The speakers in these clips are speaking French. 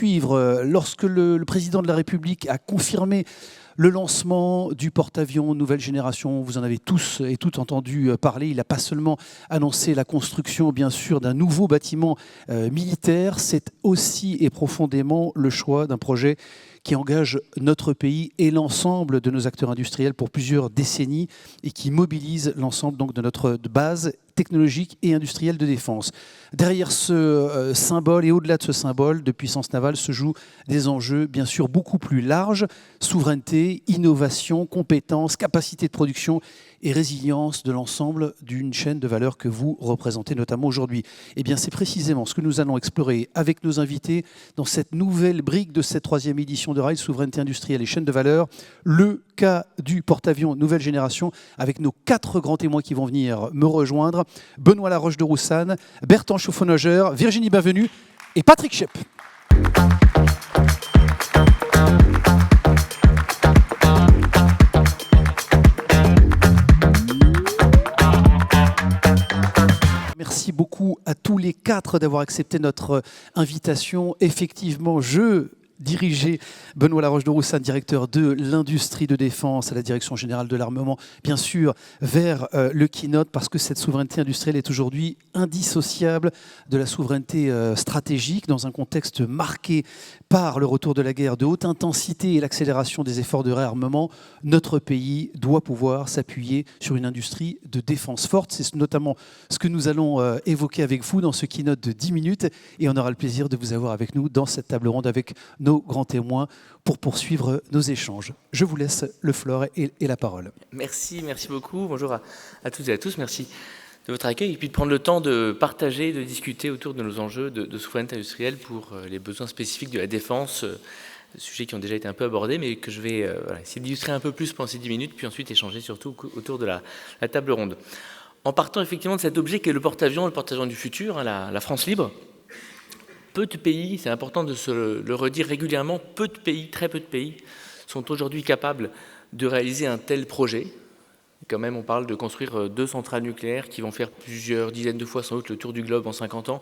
poursuivre, lorsque le président de la République a confirmé le lancement du porte-avions nouvelle génération, vous en avez tous et toutes entendu parler. Il n'a pas seulement annoncé la construction, bien sûr, d'un nouveau bâtiment militaire, c'est aussi et profondément le choix d'un projet qui engage notre pays et l'ensemble de nos acteurs industriels pour plusieurs décennies et qui mobilise l'ensemble donc de notre base technologique et industrielle de défense. Derrière ce symbole et au-delà de ce symbole de puissance navale se jouent des enjeux bien sûr beaucoup plus larges, souveraineté, innovation, compétences, capacité de production et résilience de l'ensemble d'une chaîne de valeur que vous représentez notamment aujourd'hui. Eh bien, c'est précisément ce que nous allons explorer avec nos invités dans cette nouvelle brique de cette 3e édition de Rail, Souveraineté industrielle et chaîne de valeur, le cas du porte-avions nouvelle génération, avec nos 4 grands témoins qui vont venir me rejoindre. Benoît Laroche de Roussanne, Bertrand Chauffenogeur, Virginie Bavenu et Patrick Schepp. Merci beaucoup à tous les 4 d'avoir accepté notre invitation. Effectivement, je dirigeais Benoît Laroche de Roussanne, directeur de l'industrie de défense à la Direction générale de l'armement, bien sûr, vers le keynote, parce que cette souveraineté industrielle est aujourd'hui indissociable de la souveraineté stratégique dans un contexte marqué par le retour de la guerre de haute intensité et l'accélération des efforts de réarmement. Notre pays doit pouvoir s'appuyer sur une industrie de défense forte. C'est notamment ce que nous allons évoquer avec vous dans ce keynote de 10 minutes et on aura le plaisir de vous avoir avec nous dans cette table ronde avec nos grands témoins pour poursuivre nos échanges. Je vous laisse le floor et la parole. Merci beaucoup. Bonjour à toutes et à tous. Merci de votre accueil et puis de prendre le temps de partager, de discuter autour de nos enjeux de souveraineté industrielle pour les besoins spécifiques de la défense, sujets qui ont déjà été un peu abordés, mais que je vais essayer d'illustrer un peu plus pendant ces 10 minutes, puis ensuite échanger surtout autour de la table ronde. En partant effectivement de cet objet qui est le porte-avions du futur, la France libre. Peu de pays, c'est important de se le redire régulièrement, peu de pays, très peu de pays, sont aujourd'hui capables de réaliser un tel projet. Quand même, on parle de construire 2 centrales nucléaires qui vont faire plusieurs dizaines de fois sans doute le tour du globe en 50 ans,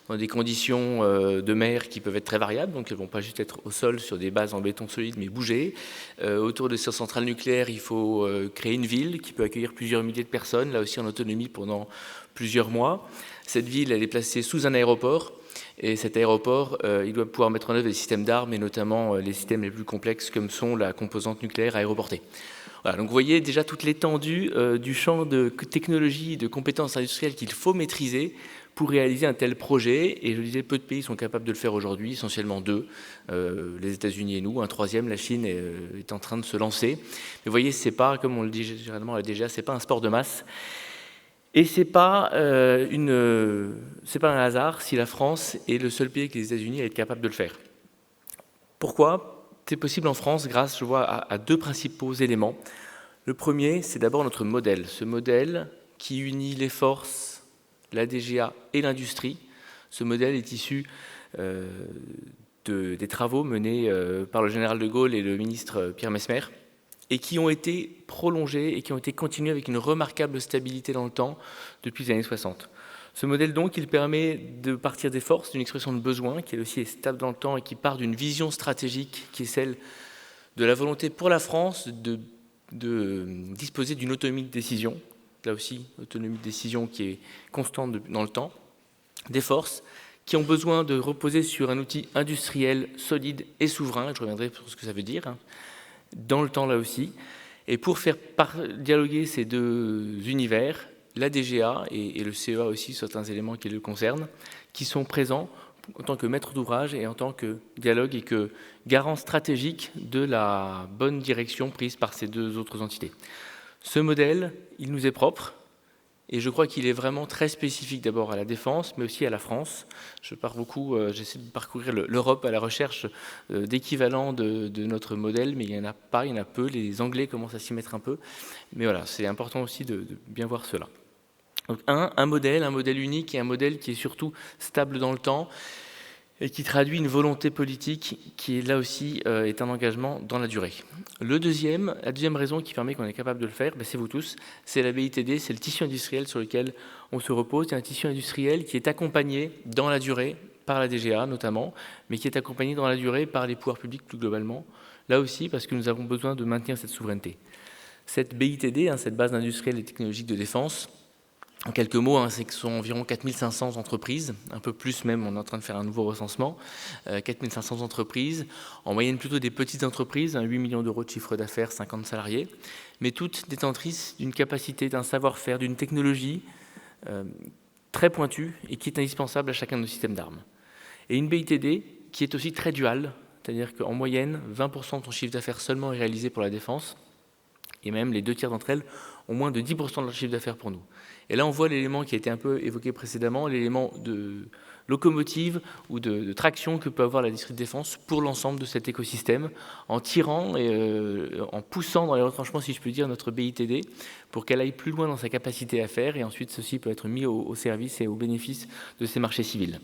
dans des conditions de mer qui peuvent être très variables, donc elles ne vont pas juste être au sol sur des bases en béton solide, mais bouger. Autour de ces centrales nucléaires, il faut créer une ville qui peut accueillir plusieurs milliers de personnes, là aussi en autonomie pendant plusieurs mois. Cette ville, elle est placée sous un aéroport. Et cet aéroport, il doit pouvoir mettre en œuvre des systèmes d'armes, et notamment les systèmes les plus complexes comme sont la composante nucléaire aéroportée. Voilà, donc vous voyez déjà toute l'étendue du champ de technologie, de compétences industrielles qu'il faut maîtriser pour réaliser un tel projet. Et je disais, peu de pays sont capables de le faire aujourd'hui, essentiellement 2, les États-Unis et nous. Un 3e, la Chine, est en train de se lancer. Mais vous voyez, c'est pas, comme on le dit généralement à la DGA, c'est pas un sport de masse. Et c'est pas un hasard si la France est le seul pays avec les États-Unis à être capable de le faire. Pourquoi ? C'est possible en France grâce, je vois, à 2 principaux éléments. Le premier, c'est d'abord notre modèle. Ce modèle qui unit les forces, la DGA et l'industrie. Ce modèle est issu des travaux menés par le général de Gaulle et le ministre Pierre Messmer, et qui ont été prolongés et qui ont été continués avec une remarquable stabilité dans le temps depuis les années 60. Ce modèle, donc, il permet de partir des forces, d'une expression de besoin qui est aussi stable dans le temps et qui part d'une vision stratégique qui est celle de la volonté pour la France de disposer d'une autonomie de décision, là aussi, autonomie de décision qui est constante dans le temps, des forces qui ont besoin de reposer sur un outil industriel solide et souverain, je reviendrai sur ce que ça veut dire, dans le temps là aussi, et pour faire dialoguer ces 2 univers, la DGA et le CEA aussi, certains éléments qui le concernent, qui sont présents en tant que maître d'ouvrage et en tant que dialogue et que garant stratégique de la bonne direction prise par ces 2 autres entités. Ce modèle, il nous est propre, et je crois qu'il est vraiment très spécifique d'abord à la défense, mais aussi à la France. Je pars beaucoup, j'essaie de parcourir l'Europe à la recherche d'équivalents de notre modèle, mais il n'y en a pas, il y en a peu. Les Anglais commencent à s'y mettre un peu. Mais voilà, c'est important aussi de bien voir cela. Donc un modèle unique et un modèle qui est surtout stable dans le temps et qui traduit une volonté politique qui, là aussi, est un engagement dans la durée. La deuxième raison qui permet qu'on est capable de le faire, c'est vous tous, c'est la BITD, c'est le tissu industriel sur lequel on se repose. C'est un tissu industriel qui est accompagné dans la durée par la DGA notamment, mais qui est accompagné dans la durée par les pouvoirs publics plus globalement, là aussi parce que nous avons besoin de maintenir cette souveraineté. Cette BITD, cette base industrielle et technologique de défense, en quelques mots, c'est que ce sont environ 4500 entreprises, un peu plus même, on est en train de faire un nouveau recensement, 4500 entreprises, en moyenne plutôt des petites entreprises, 8 millions d'euros de chiffre d'affaires, 50 salariés, mais toutes détentrices d'une capacité, d'un savoir-faire, d'une technologie très pointue et qui est indispensable à chacun de nos systèmes d'armes. Et une BITD qui est aussi très duale, c'est-à-dire qu'en moyenne, 20% de son chiffre d'affaires seulement est réalisé pour la défense, et même les 2 tiers d'entre elles ont moins de 10% de leur chiffre d'affaires pour nous. Et là, on voit l'élément qui a été un peu évoqué précédemment, l'élément de locomotive ou de traction que peut avoir l'industrie de défense pour l'ensemble de cet écosystème, en tirant et en poussant dans les retranchements, si je puis dire, notre BITD, pour qu'elle aille plus loin dans sa capacité à faire, et ensuite ceci peut être mis au service et au bénéfice de ces marchés civils.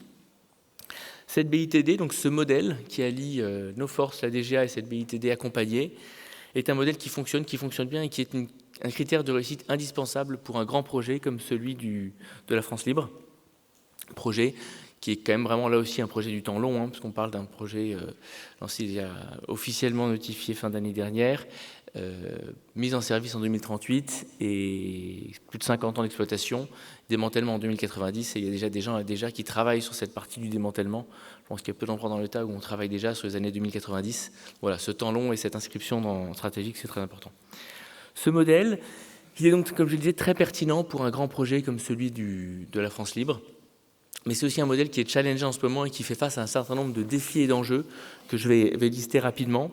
Cette BITD, donc ce modèle qui allie nos forces, la DGA et cette BITD accompagnée, est un modèle qui fonctionne bien et qui est un critère de réussite indispensable pour un grand projet comme celui de la France libre. Projet qui est quand même vraiment là aussi un projet du temps long, parce qu'on parle d'un projet lancé il y a officiellement notifié fin d'année dernière, mise en service en 2038 et plus de 50 ans d'exploitation, démantèlement en 2090, et il y a déjà des gens qui travaillent sur cette partie du démantèlement. Je pense qu'il y a peu d'endroits dans l'État où on travaille déjà sur les années 2090. Voilà, ce temps long et cette inscription stratégique, c'est très important. Ce modèle, il est donc, comme je le disais, très pertinent pour un grand projet comme celui de la France libre. Mais c'est aussi un modèle qui est challengé en ce moment et qui fait face à un certain nombre de défis et d'enjeux que je vais lister rapidement,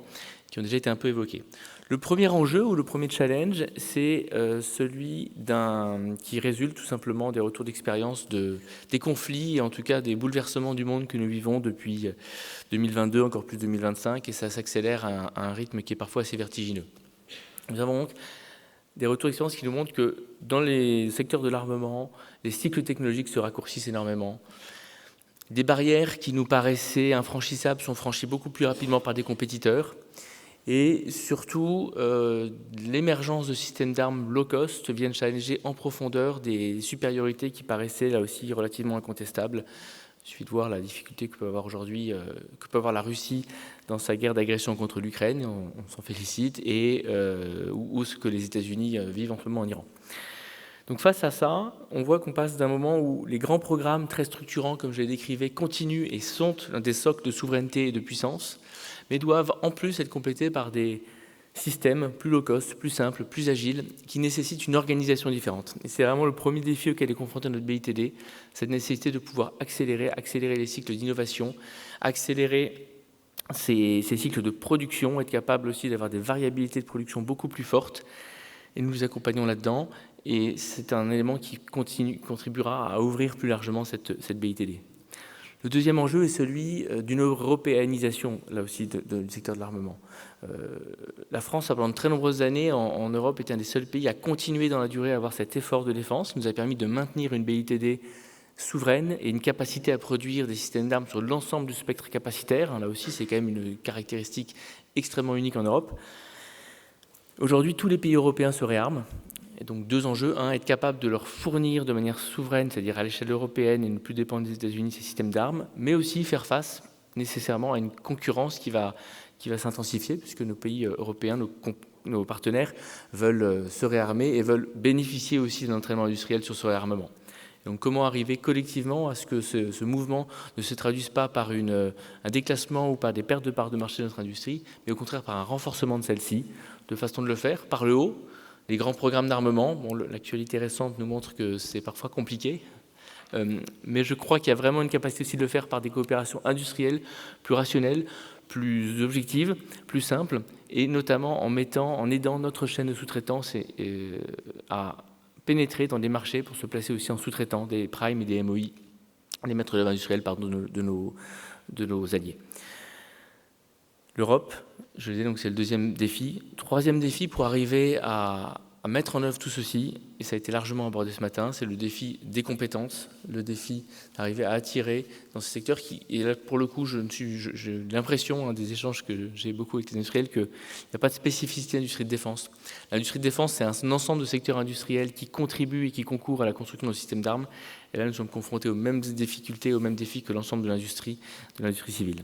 qui ont déjà été un peu évoqués. Le premier enjeu ou le premier challenge, c'est celui qui résulte tout simplement des retours d'expérience des conflits et en tout cas des bouleversements du monde que nous vivons depuis 2022, encore plus 2025, et ça s'accélère à un rythme qui est parfois assez vertigineux. Nous avons donc des retours d'expérience qui nous montrent que dans les secteurs de l'armement, les cycles technologiques se raccourcissent énormément. Des barrières qui nous paraissaient infranchissables sont franchies beaucoup plus rapidement par des compétiteurs. Et surtout, l'émergence de systèmes d'armes low cost viennent challenger en profondeur des supériorités qui paraissaient là aussi relativement incontestables. Il suffit de voir la difficulté que peut avoir aujourd'hui, que peut avoir la Russie dans sa guerre d'agression contre l'Ukraine, on s'en félicite, et ou ce que les États-Unis vivent en ce moment en Iran. Donc face à ça, on voit qu'on passe d'un moment où les grands programmes très structurants, comme je les décrivais, continuent et sont l'un des socles de souveraineté et de puissance, mais doivent en plus être complétés par des systèmes plus low cost, plus simples, plus agiles, qui nécessitent une organisation différente. Et c'est vraiment le premier défi auquel est confronté notre BITD, cette nécessité de pouvoir accélérer les cycles d'innovation, accélérer ces cycles de production, être capable aussi d'avoir des variabilités de production beaucoup plus fortes. Et nous les accompagnons là-dedans. Et c'est un élément qui contribuera à ouvrir plus largement cette BITD. Le deuxième enjeu est celui d'une européanisation, là aussi, du secteur de l'armement. La France, pendant de très nombreuses années, en Europe, était un des seuls pays à continuer dans la durée à avoir cet effort de défense. Nous a permis de maintenir une BITD souveraine et une capacité à produire des systèmes d'armes sur l'ensemble du spectre capacitaire. Là aussi, c'est quand même une caractéristique extrêmement unique en Europe. Aujourd'hui, tous les pays européens se réarment. Et donc 2 enjeux. Un, être capable de leur fournir de manière souveraine, c'est-à-dire à l'échelle européenne et ne plus dépendre des États-Unis, ces systèmes d'armes, mais aussi faire face nécessairement à une concurrence qui va s'intensifier, puisque nos pays européens, nos partenaires, veulent se réarmer et veulent bénéficier aussi d'un entraînement industriel sur ce réarmement. Donc comment arriver collectivement à ce que ce mouvement ne se traduise pas par un déclassement ou par des pertes de parts de marché de notre industrie, mais au contraire par un renforcement de celle-ci, de façon de le faire par le haut. Les grands programmes d'armement, l'actualité récente nous montre que c'est parfois compliqué, mais je crois qu'il y a vraiment une capacité aussi de le faire par des coopérations industrielles plus rationnelles, plus objectives, plus simples, et notamment en aidant notre chaîne de sous-traitance à pénétrer dans des marchés pour se placer aussi en sous-traitant des primes et des MOI, les maîtres d'œuvre industriels de nos alliés. L'Europe, je le disais, donc c'est le deuxième défi. Troisième défi, pour arriver à mettre en œuvre tout ceci, et ça a été largement abordé ce matin, c'est le défi des compétences, le défi d'arriver à attirer dans ce secteur qui, et là pour le coup, j'ai l'impression des échanges que j'ai beaucoup avec les industriels qu'il n'y a pas de spécificité à l'industrie de défense. L'industrie de défense, c'est un ensemble de secteurs industriels qui contribuent et qui concourent à la construction de nos systèmes d'armes, et là nous sommes confrontés aux mêmes difficultés, aux mêmes défis que l'ensemble de l'industrie civile.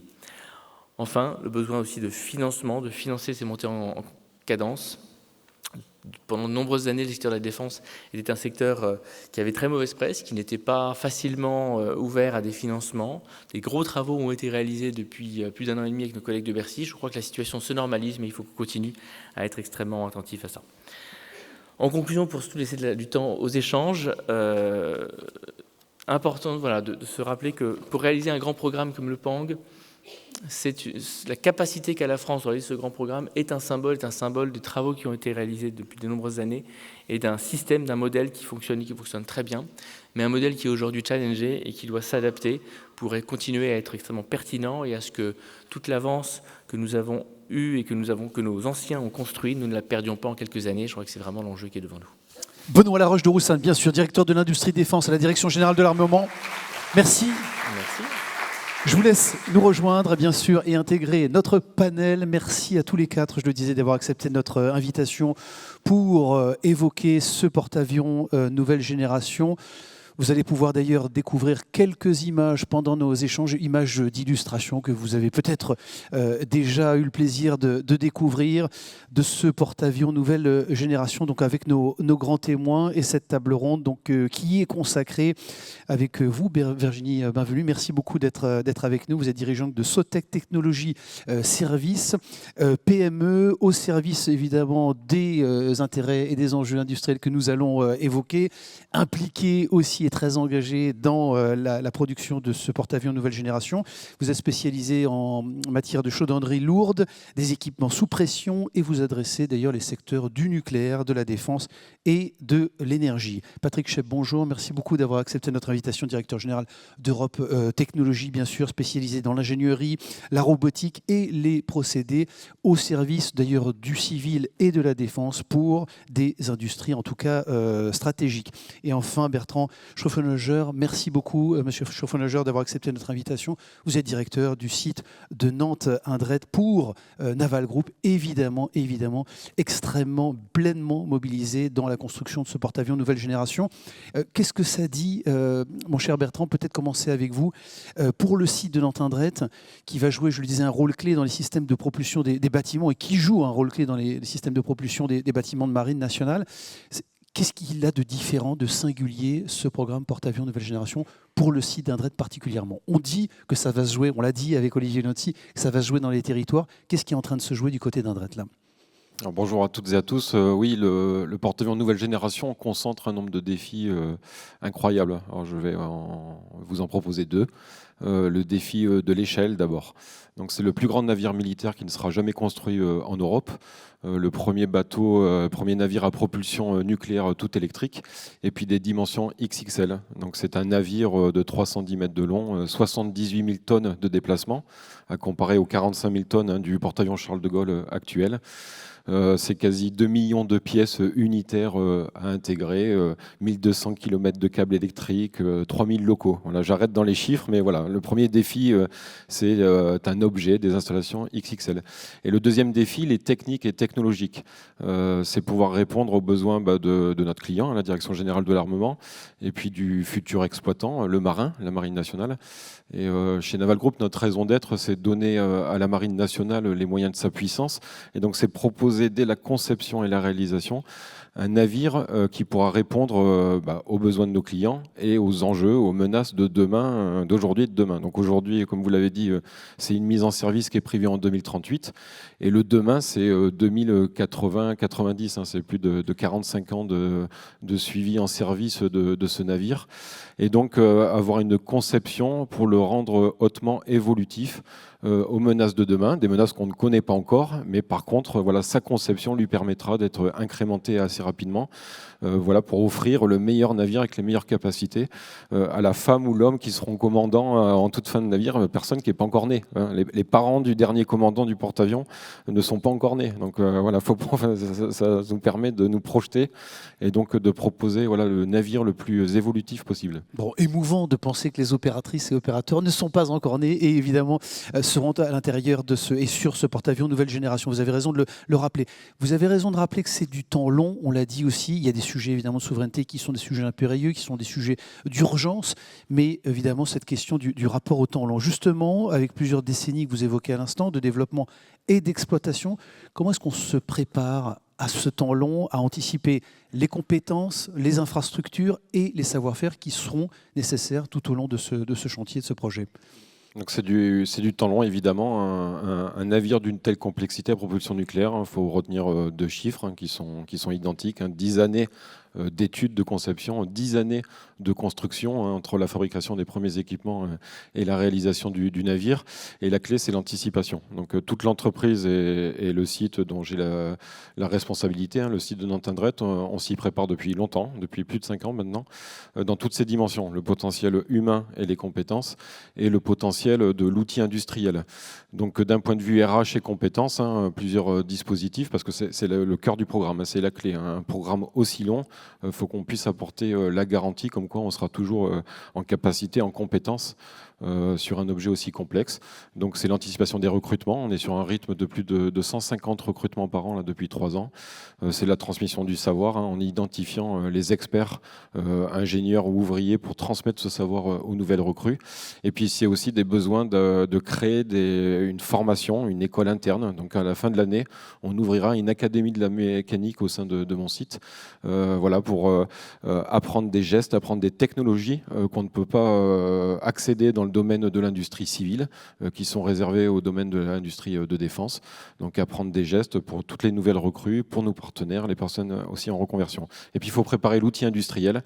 Enfin, le besoin aussi de financement, de financer ces montées en cadence. Pendant de nombreuses années, le secteur de la défense était un secteur qui avait très mauvaise presse, qui n'était pas facilement ouvert à des financements. Des gros travaux ont été réalisés depuis plus d'1 an et demi avec nos collègues de Bercy. Je crois que la situation se normalise, mais il faut qu'on continue à être extrêmement attentif à ça. En conclusion, pour surtout laisser du temps aux échanges, important de se rappeler que pour réaliser un grand programme comme le PANG, la capacité qu'a la France de réaliser ce grand programme est un symbole des travaux qui ont été réalisés depuis de nombreuses années et d'un système, d'un modèle qui fonctionne très bien, mais un modèle qui est aujourd'hui challengé et qui doit s'adapter pour continuer à être extrêmement pertinent et à ce que toute l'avance que nous avons eue et que nos anciens ont construit, nous ne la perdions pas en quelques années. Je crois que c'est vraiment l'enjeu qui est devant nous. Benoît Laroche de Roussin, bien sûr, directeur de l'industrie défense à la Direction générale de l'armement. Merci. Merci. Je vous laisse nous rejoindre, bien sûr, et intégrer notre panel. Merci à tous les quatre, je le disais, d'avoir accepté notre invitation pour évoquer ce porte-avions nouvelle génération. Vous allez pouvoir d'ailleurs découvrir quelques images pendant nos échanges, images d'illustration que vous avez peut-être déjà eu le plaisir de découvrir de ce porte-avions nouvelle génération, donc avec nos grands témoins et cette table ronde donc, qui est consacrée avec vous, Virginie Bainvelu. Merci beaucoup d'être avec nous. Vous êtes dirigeante de Sotec Technologies Services, PME, au service évidemment des intérêts et des enjeux industriels que nous allons évoquer, impliquée aussi est très engagé dans la production de ce porte-avions nouvelle génération. Vous êtes spécialisé en matière de chaudronnerie lourde, des équipements sous pression et vous adressez d'ailleurs les secteurs du nucléaire, de la défense et de l'énergie. Patrick Chep, bonjour. Merci beaucoup d'avoir accepté notre invitation, directeur général d'Europe Technologies, bien sûr, spécialisé dans l'ingénierie, la robotique et les procédés au service d'ailleurs du civil et de la défense pour des industries en tout cas stratégiques. Et enfin, Bertrand Schroeffenheuser, merci beaucoup, Monsieur Schroeffenheuser, d'avoir accepté notre invitation. Vous êtes directeur du site de Nantes-Indret pour Naval Group, évidemment, extrêmement pleinement mobilisé dans la construction de ce porte-avions nouvelle génération. Qu'est-ce que ça dit, mon cher Bertrand, peut-être commencer avec vous, pour le site de Nantes-Indret, qui va jouer, je le disais, un rôle clé dans les systèmes de propulsion des bâtiments et qui joue un rôle clé dans les systèmes de propulsion des bâtiments de marine nationale. Qu'est-ce qu'il a de différent, de singulier, ce programme porte-avions nouvelle génération pour le site d'Indret particulièrement? On dit que ça va se jouer, on l'a dit avec Olivier Nozzi, que ça va se jouer dans les territoires. Qu'est-ce qui est en train de se jouer du côté d'Indret là? Alors, bonjour à toutes et à tous. Oui, le porte-avions nouvelle génération concentre un nombre de défis incroyables. Alors, je vais vous en proposer deux. Le défi de l'échelle d'abord. Donc, c'est le plus grand navire militaire qui ne sera jamais construit en Europe. Le premier bateau, premier navire à propulsion nucléaire tout électrique, et puis des dimensions XXL. Donc c'est un navire de 310 mètres de long, 78 000 tonnes de déplacement, à comparer aux 45 000 tonnes du porte-avions Charles de Gaulle actuel. C'est quasi 2 millions de pièces unitaires à intégrer, 1200 km de câbles électriques, 3000 locaux. Voilà, j'arrête dans les chiffres, mais voilà, le premier défi, c'est un objet, des installations XXL. Et le deuxième défi, les techniques et technologiques. C'est pouvoir répondre aux besoins de notre client, la Direction générale de l'armement, et puis du futur exploitant, le marin, la Marine nationale. Et chez Naval Group, notre raison d'être, c'est donner à la Marine nationale les moyens de sa puissance. Et donc, c'est proposer dès la conception et la réalisation un navire qui pourra répondre aux besoins de nos clients et aux enjeux, aux menaces de demain, d'aujourd'hui et de demain. Donc aujourd'hui, comme vous l'avez dit, c'est une mise en service qui est prévue en 2038. Et le demain, c'est 2080-90. C'est plus de 45 ans de suivi en service de ce navire. Et donc avoir une conception pour le rendre hautement évolutif, aux menaces de demain, des menaces qu'on ne connaît pas encore, mais par contre, voilà, sa conception lui permettra d'être incrémentée assez rapidement, voilà, pour offrir le meilleur navire avec les meilleures capacités à la femme ou l'homme qui seront commandants en toute fin de navire, personne qui n'est pas encore né. Hein. Les parents du dernier commandant du porte-avions ne sont pas encore nés. Donc voilà, ça nous permet de nous projeter et donc de proposer voilà, le navire le plus évolutif possible. Bon, émouvant de penser que les opératrices et opérateurs ne sont pas encore nés et évidemment seront à l'intérieur de ce et sur ce porte-avions nouvelle génération. Vous avez raison de le rappeler. Vous avez raison de rappeler que c'est du temps long, on l'a dit aussi. Il y a des sujets évidemment de souveraineté qui sont des sujets impérieux, qui sont des sujets d'urgence, mais évidemment cette question du rapport au temps long. Justement, avec plusieurs décennies que vous évoquez à l'instant, de développement et d'exploitation, comment est-ce qu'on se prépare à ce temps long, à anticiper les compétences, les infrastructures et les savoir-faire qui seront nécessaires tout au long de ce chantier, de ce projet? Donc c'est du temps long, évidemment. Un navire d'une telle complexité à propulsion nucléaire, il faut retenir deux chiffres qui sont identiques. 10 années d'études, de conception, 10 années de construction entre la fabrication des premiers équipements et la réalisation du navire. Et la clé, c'est l'anticipation. Donc toute l'entreprise et le site dont j'ai la responsabilité, le site de Nantes-Indret, on s'y prépare depuis longtemps, depuis plus de 5 ans maintenant, dans toutes ces dimensions, le potentiel humain et les compétences, et le potentiel de l'outil industriel. Donc d'un point de vue RH et compétences, plusieurs dispositifs, parce que c'est le cœur du programme, c'est la clé. Un programme aussi long, il faut qu'on puisse apporter la garantie comme quoi on sera toujours en capacité, en compétence sur un objet aussi complexe. Donc c'est l'anticipation des recrutements. On est sur un rythme de plus de 150 recrutements par an là, depuis 3 ans. C'est la transmission du savoir en identifiant les experts, ingénieurs ou ouvriers pour transmettre ce savoir aux nouvelles recrues. Et puis c'est aussi des besoins de créer une formation, une école interne. Donc à la fin de l'année, on ouvrira une académie de la mécanique au sein de mon site, voilà, pour apprendre des gestes, apprendre des technologies qu'on ne peut pas accéder dans le domaine de l'industrie civile, qui sont réservés au domaine de l'industrie de défense. Donc apprendre des gestes pour toutes les nouvelles recrues, pour nos partenaires, les personnes aussi en reconversion. Et puis il faut préparer l'outil industriel.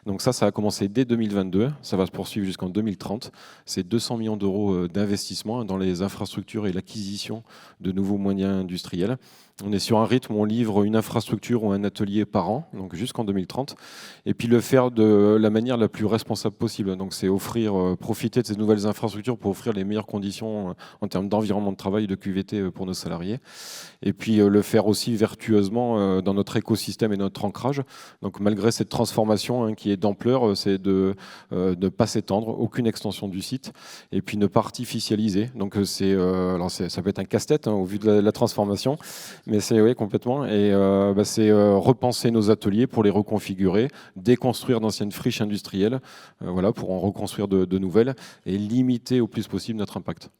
Donc ça a commencé dès 2022, ça va se poursuivre jusqu'en 2030. C'est 200 millions d'euros d'investissement dans les infrastructures et l'acquisition de nouveaux moyens industriels. On est sur un rythme où on livre une infrastructure ou un atelier par an, donc jusqu'en 2030, et puis le faire de la manière la plus responsable possible. Donc c'est profiter de ces nouvelles infrastructures pour offrir les meilleures conditions en termes d'environnement de travail et de QVT pour nos salariés, et puis le faire aussi vertueusement dans notre écosystème et notre ancrage. Donc malgré cette transformation qui est d'ampleur, c'est de ne pas s'étendre, aucune extension du site, et puis ne pas artificialiser. Donc ça peut être un casse-tête au vu de la transformation. Mais c'est oui, complètement. Et c'est repenser nos ateliers pour les reconfigurer, déconstruire d'anciennes friches industrielles, voilà, pour en reconstruire de nouvelles et limiter au plus possible notre impact.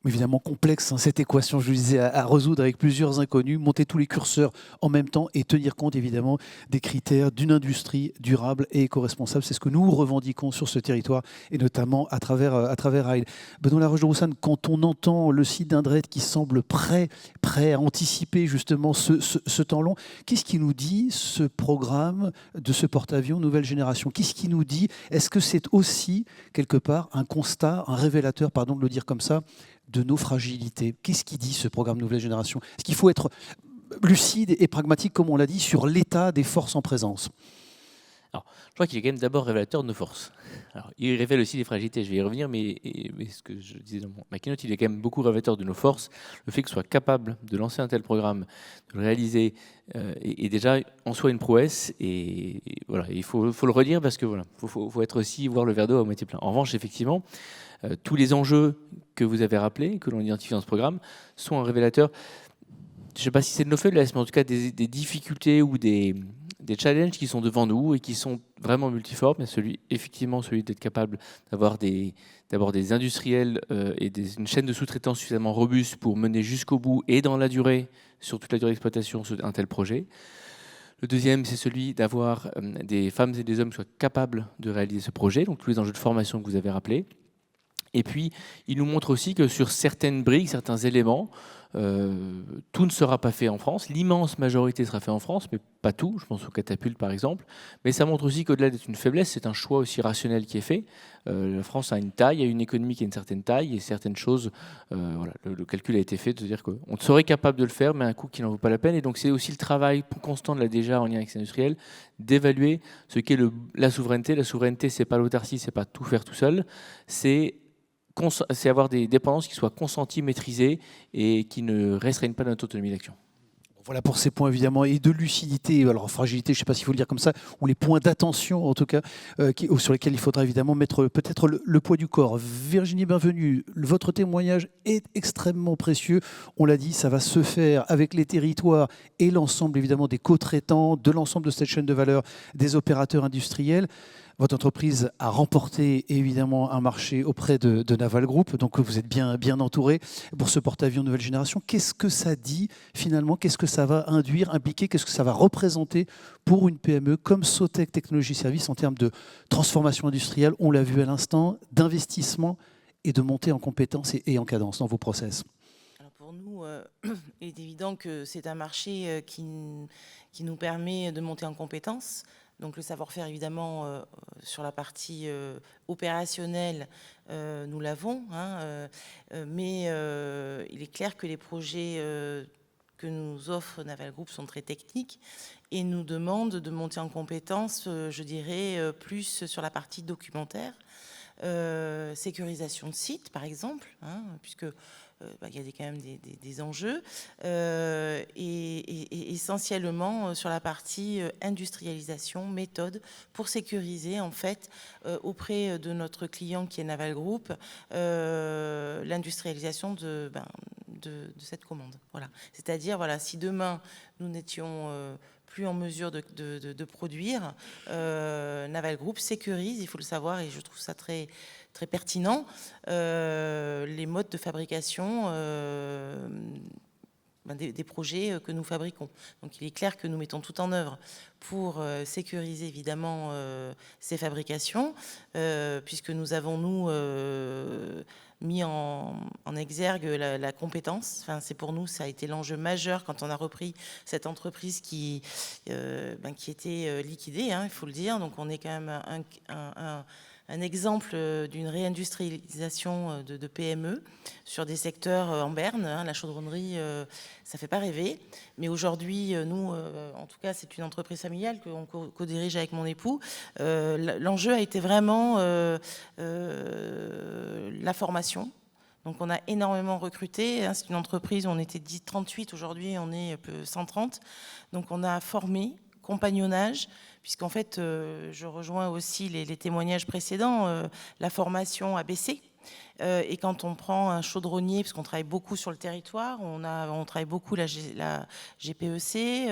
Évidemment complexe, cette équation, je vous disais, à résoudre avec plusieurs inconnus, monter tous les curseurs en même temps et tenir compte évidemment des critères d'une industrie durable et éco-responsable. C'est ce que nous revendiquons sur ce territoire et notamment à travers AIL. Benoît Laroche de Roussanne, quand on entend le site d'Indret qui semble prêt à anticiper justement ce temps long, qu'est-ce qui nous dit ce programme de ce porte-avions nouvelle génération? Qu'est-ce qui nous dit? Est-ce que c'est aussi quelque part un constat, un révélateur, pardon de le dire comme ça, de nos fragilités? Qu'est-ce qui dit ce programme Nouvelle Génération? Est-ce qu'il faut être lucide et pragmatique, comme on l'a dit, sur l'état des forces en présence? Alors, je crois qu'il est quand même d'abord révélateur de nos forces. Alors, il révèle aussi des fragilités, je vais y revenir, mais ce que je disais dans ma keynote, il est quand même beaucoup révélateur de nos forces. Le fait que soit capable de lancer un tel programme, de le réaliser, est déjà en soi une prouesse. Et voilà, il faut le redire parce que voilà, faut être aussi voir le verre d'eau à moitié plein. En revanche, effectivement, tous les enjeux que vous avez rappelés, que l'on identifie dans ce programme, sont un révélateur, je ne sais pas si c'est de nos faiblesses, mais en tout cas des difficultés ou des challenges qui sont devant nous et qui sont vraiment multiformes. Mais celui d'être capable d'avoir des industriels et une chaîne de sous-traitance suffisamment robuste pour mener jusqu'au bout et dans la durée, sur toute la durée d'exploitation, un tel projet. Le deuxième, c'est celui d'avoir des femmes et des hommes qui soient capables de réaliser ce projet, donc tous les enjeux de formation que vous avez rappelés. Et puis, il nous montre aussi que sur certaines briques, certains éléments, tout ne sera pas fait en France. L'immense majorité sera fait en France, mais pas tout. Je pense aux catapultes, par exemple. Mais ça montre aussi qu'au-delà d'être une faiblesse, c'est un choix aussi rationnel qui est fait. La France a une taille, a une économie qui a une certaine taille, et certaines choses, voilà, le calcul a été fait de se dire qu'on serait capable de le faire, mais à un coût qui n'en vaut pas la peine. Et donc, c'est aussi le travail constant de la DGA en lien avec les industriels, d'évaluer ce qu'est la souveraineté. La souveraineté, c'est pas l'autarcie, c'est pas tout faire tout seul, c'est avoir des dépendances qui soient consenties, maîtrisées et qui ne restreignent pas notre autonomie d'action. Voilà pour ces points évidemment, et de lucidité, alors fragilité, je ne sais pas s'il faut le dire comme ça, ou les points d'attention en tout cas, sur lesquels il faudra évidemment mettre peut-être le poids du corps. Virginie Bienvenue, votre témoignage est extrêmement précieux. On l'a dit, ça va se faire avec les territoires et l'ensemble évidemment des co-traitants, de l'ensemble de cette chaîne de valeur, des opérateurs industriels. Votre entreprise a remporté évidemment un marché auprès de Naval Group, donc vous êtes bien entouré pour ce porte-avions nouvelle génération. Qu'est-ce que ça dit finalement? Qu'est-ce que ça va induire, impliquer? Qu'est-ce que ça va représenter pour une PME comme Sotec Technologies Services en termes de transformation industrielle, on l'a vu à l'instant, d'investissement et de montée en compétences et en cadence dans vos process? Alors pour nous, il est évident que c'est un marché qui nous permet de monter en compétences. Donc le savoir-faire, évidemment, sur la partie opérationnelle, nous l'avons. Mais il est clair que les projets que nous offre Naval Group sont très techniques et nous demandent de monter en compétences, je dirais, plus sur la partie documentaire. Sécurisation de sites, par exemple, puisque il y a quand même des enjeux, et essentiellement sur la partie industrialisation, méthode, pour sécuriser en fait auprès de notre client qui est Naval Group l'industrialisation de cette commande. Voilà. C'est-à-dire, voilà, si demain nous n'étions plus en mesure de produire, Naval Group sécurise, il faut le savoir, et je trouve ça très pertinent, les modes de fabrication des projets que nous fabriquons. Donc il est clair que nous mettons tout en œuvre pour sécuriser évidemment ces fabrications, puisque nous avons, nous, mis en exergue la compétence. Enfin, c'est pour nous, ça a été l'enjeu majeur quand on a repris cette entreprise qui était liquidée, il faut le dire. Donc on est quand même un exemple d'une réindustrialisation de PME sur des secteurs en berne. La chaudronnerie, ça ne fait pas rêver. Mais aujourd'hui, nous, en tout cas, c'est une entreprise familiale qu'on co-dirige avec mon époux. L'enjeu a été vraiment la formation. Donc on a énormément recruté. C'est une entreprise où on était 38, aujourd'hui on est 130. Donc on a formé, compagnonnage, puisqu'en fait, je rejoins aussi les témoignages précédents, la formation a baissé. Et quand on prend un chaudronnier, parce qu'on travaille beaucoup sur le territoire, on travaille beaucoup la GPEC,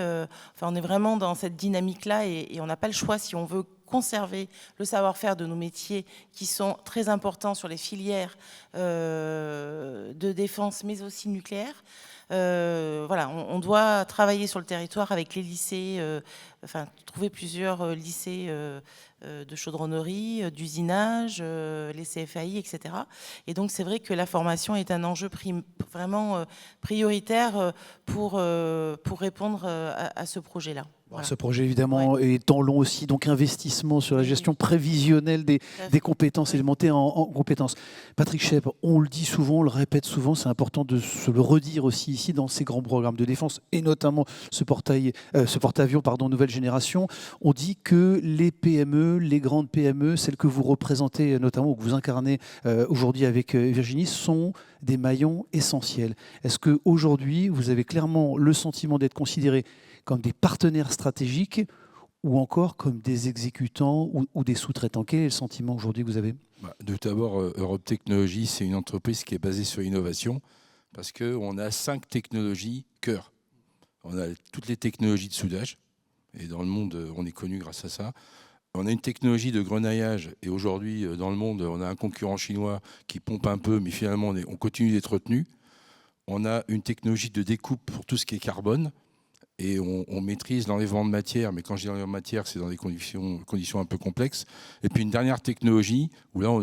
enfin, on est vraiment dans cette dynamique-là et on n'a pas le choix si on veut conserver le savoir-faire de nos métiers qui sont très importants sur les filières de défense, mais aussi nucléaire. Voilà, on doit travailler sur le territoire avec les lycées, trouver plusieurs lycées de chaudronnerie, d'usinage, les CFAI, etc. Et donc c'est vrai que la formation est un enjeu vraiment prioritaire pour répondre à ce projet-là. Voilà. Ce projet, évidemment, est temps long aussi, donc investissement sur la gestion prévisionnelle des compétences et de monter en compétences. Patrick Schepp, on le dit souvent, on le répète souvent, c'est important de se le redire aussi ici dans ces grands programmes de défense et notamment ce porte-avions nouvelle génération. On dit que les PME, les grandes PME, celles que vous représentez notamment, ou que vous incarnez aujourd'hui avec Virginie, sont des maillons essentiels. Est-ce qu'aujourd'hui, vous avez clairement le sentiment d'être considéré comme des partenaires stratégiques ou encore comme des exécutants ou des sous-traitants? Quel est le sentiment aujourd'hui que vous avez? Tout d'abord, Europe Technologies, c'est une entreprise qui est basée sur l'innovation parce qu'on a 5 technologies cœur. On a toutes les technologies de soudage et dans le monde, on est connu grâce à ça. On a une technologie de grenaillage et aujourd'hui, dans le monde, on a un concurrent chinois qui pompe un peu, mais finalement, on continue d'être retenu. On a une technologie de découpe pour tout ce qui est carbone. et on maîtrise l'enlèvement de matière, mais quand je dis l'enlèvement de matière, c'est dans des conditions un peu complexes. Et puis une dernière technologie, où là on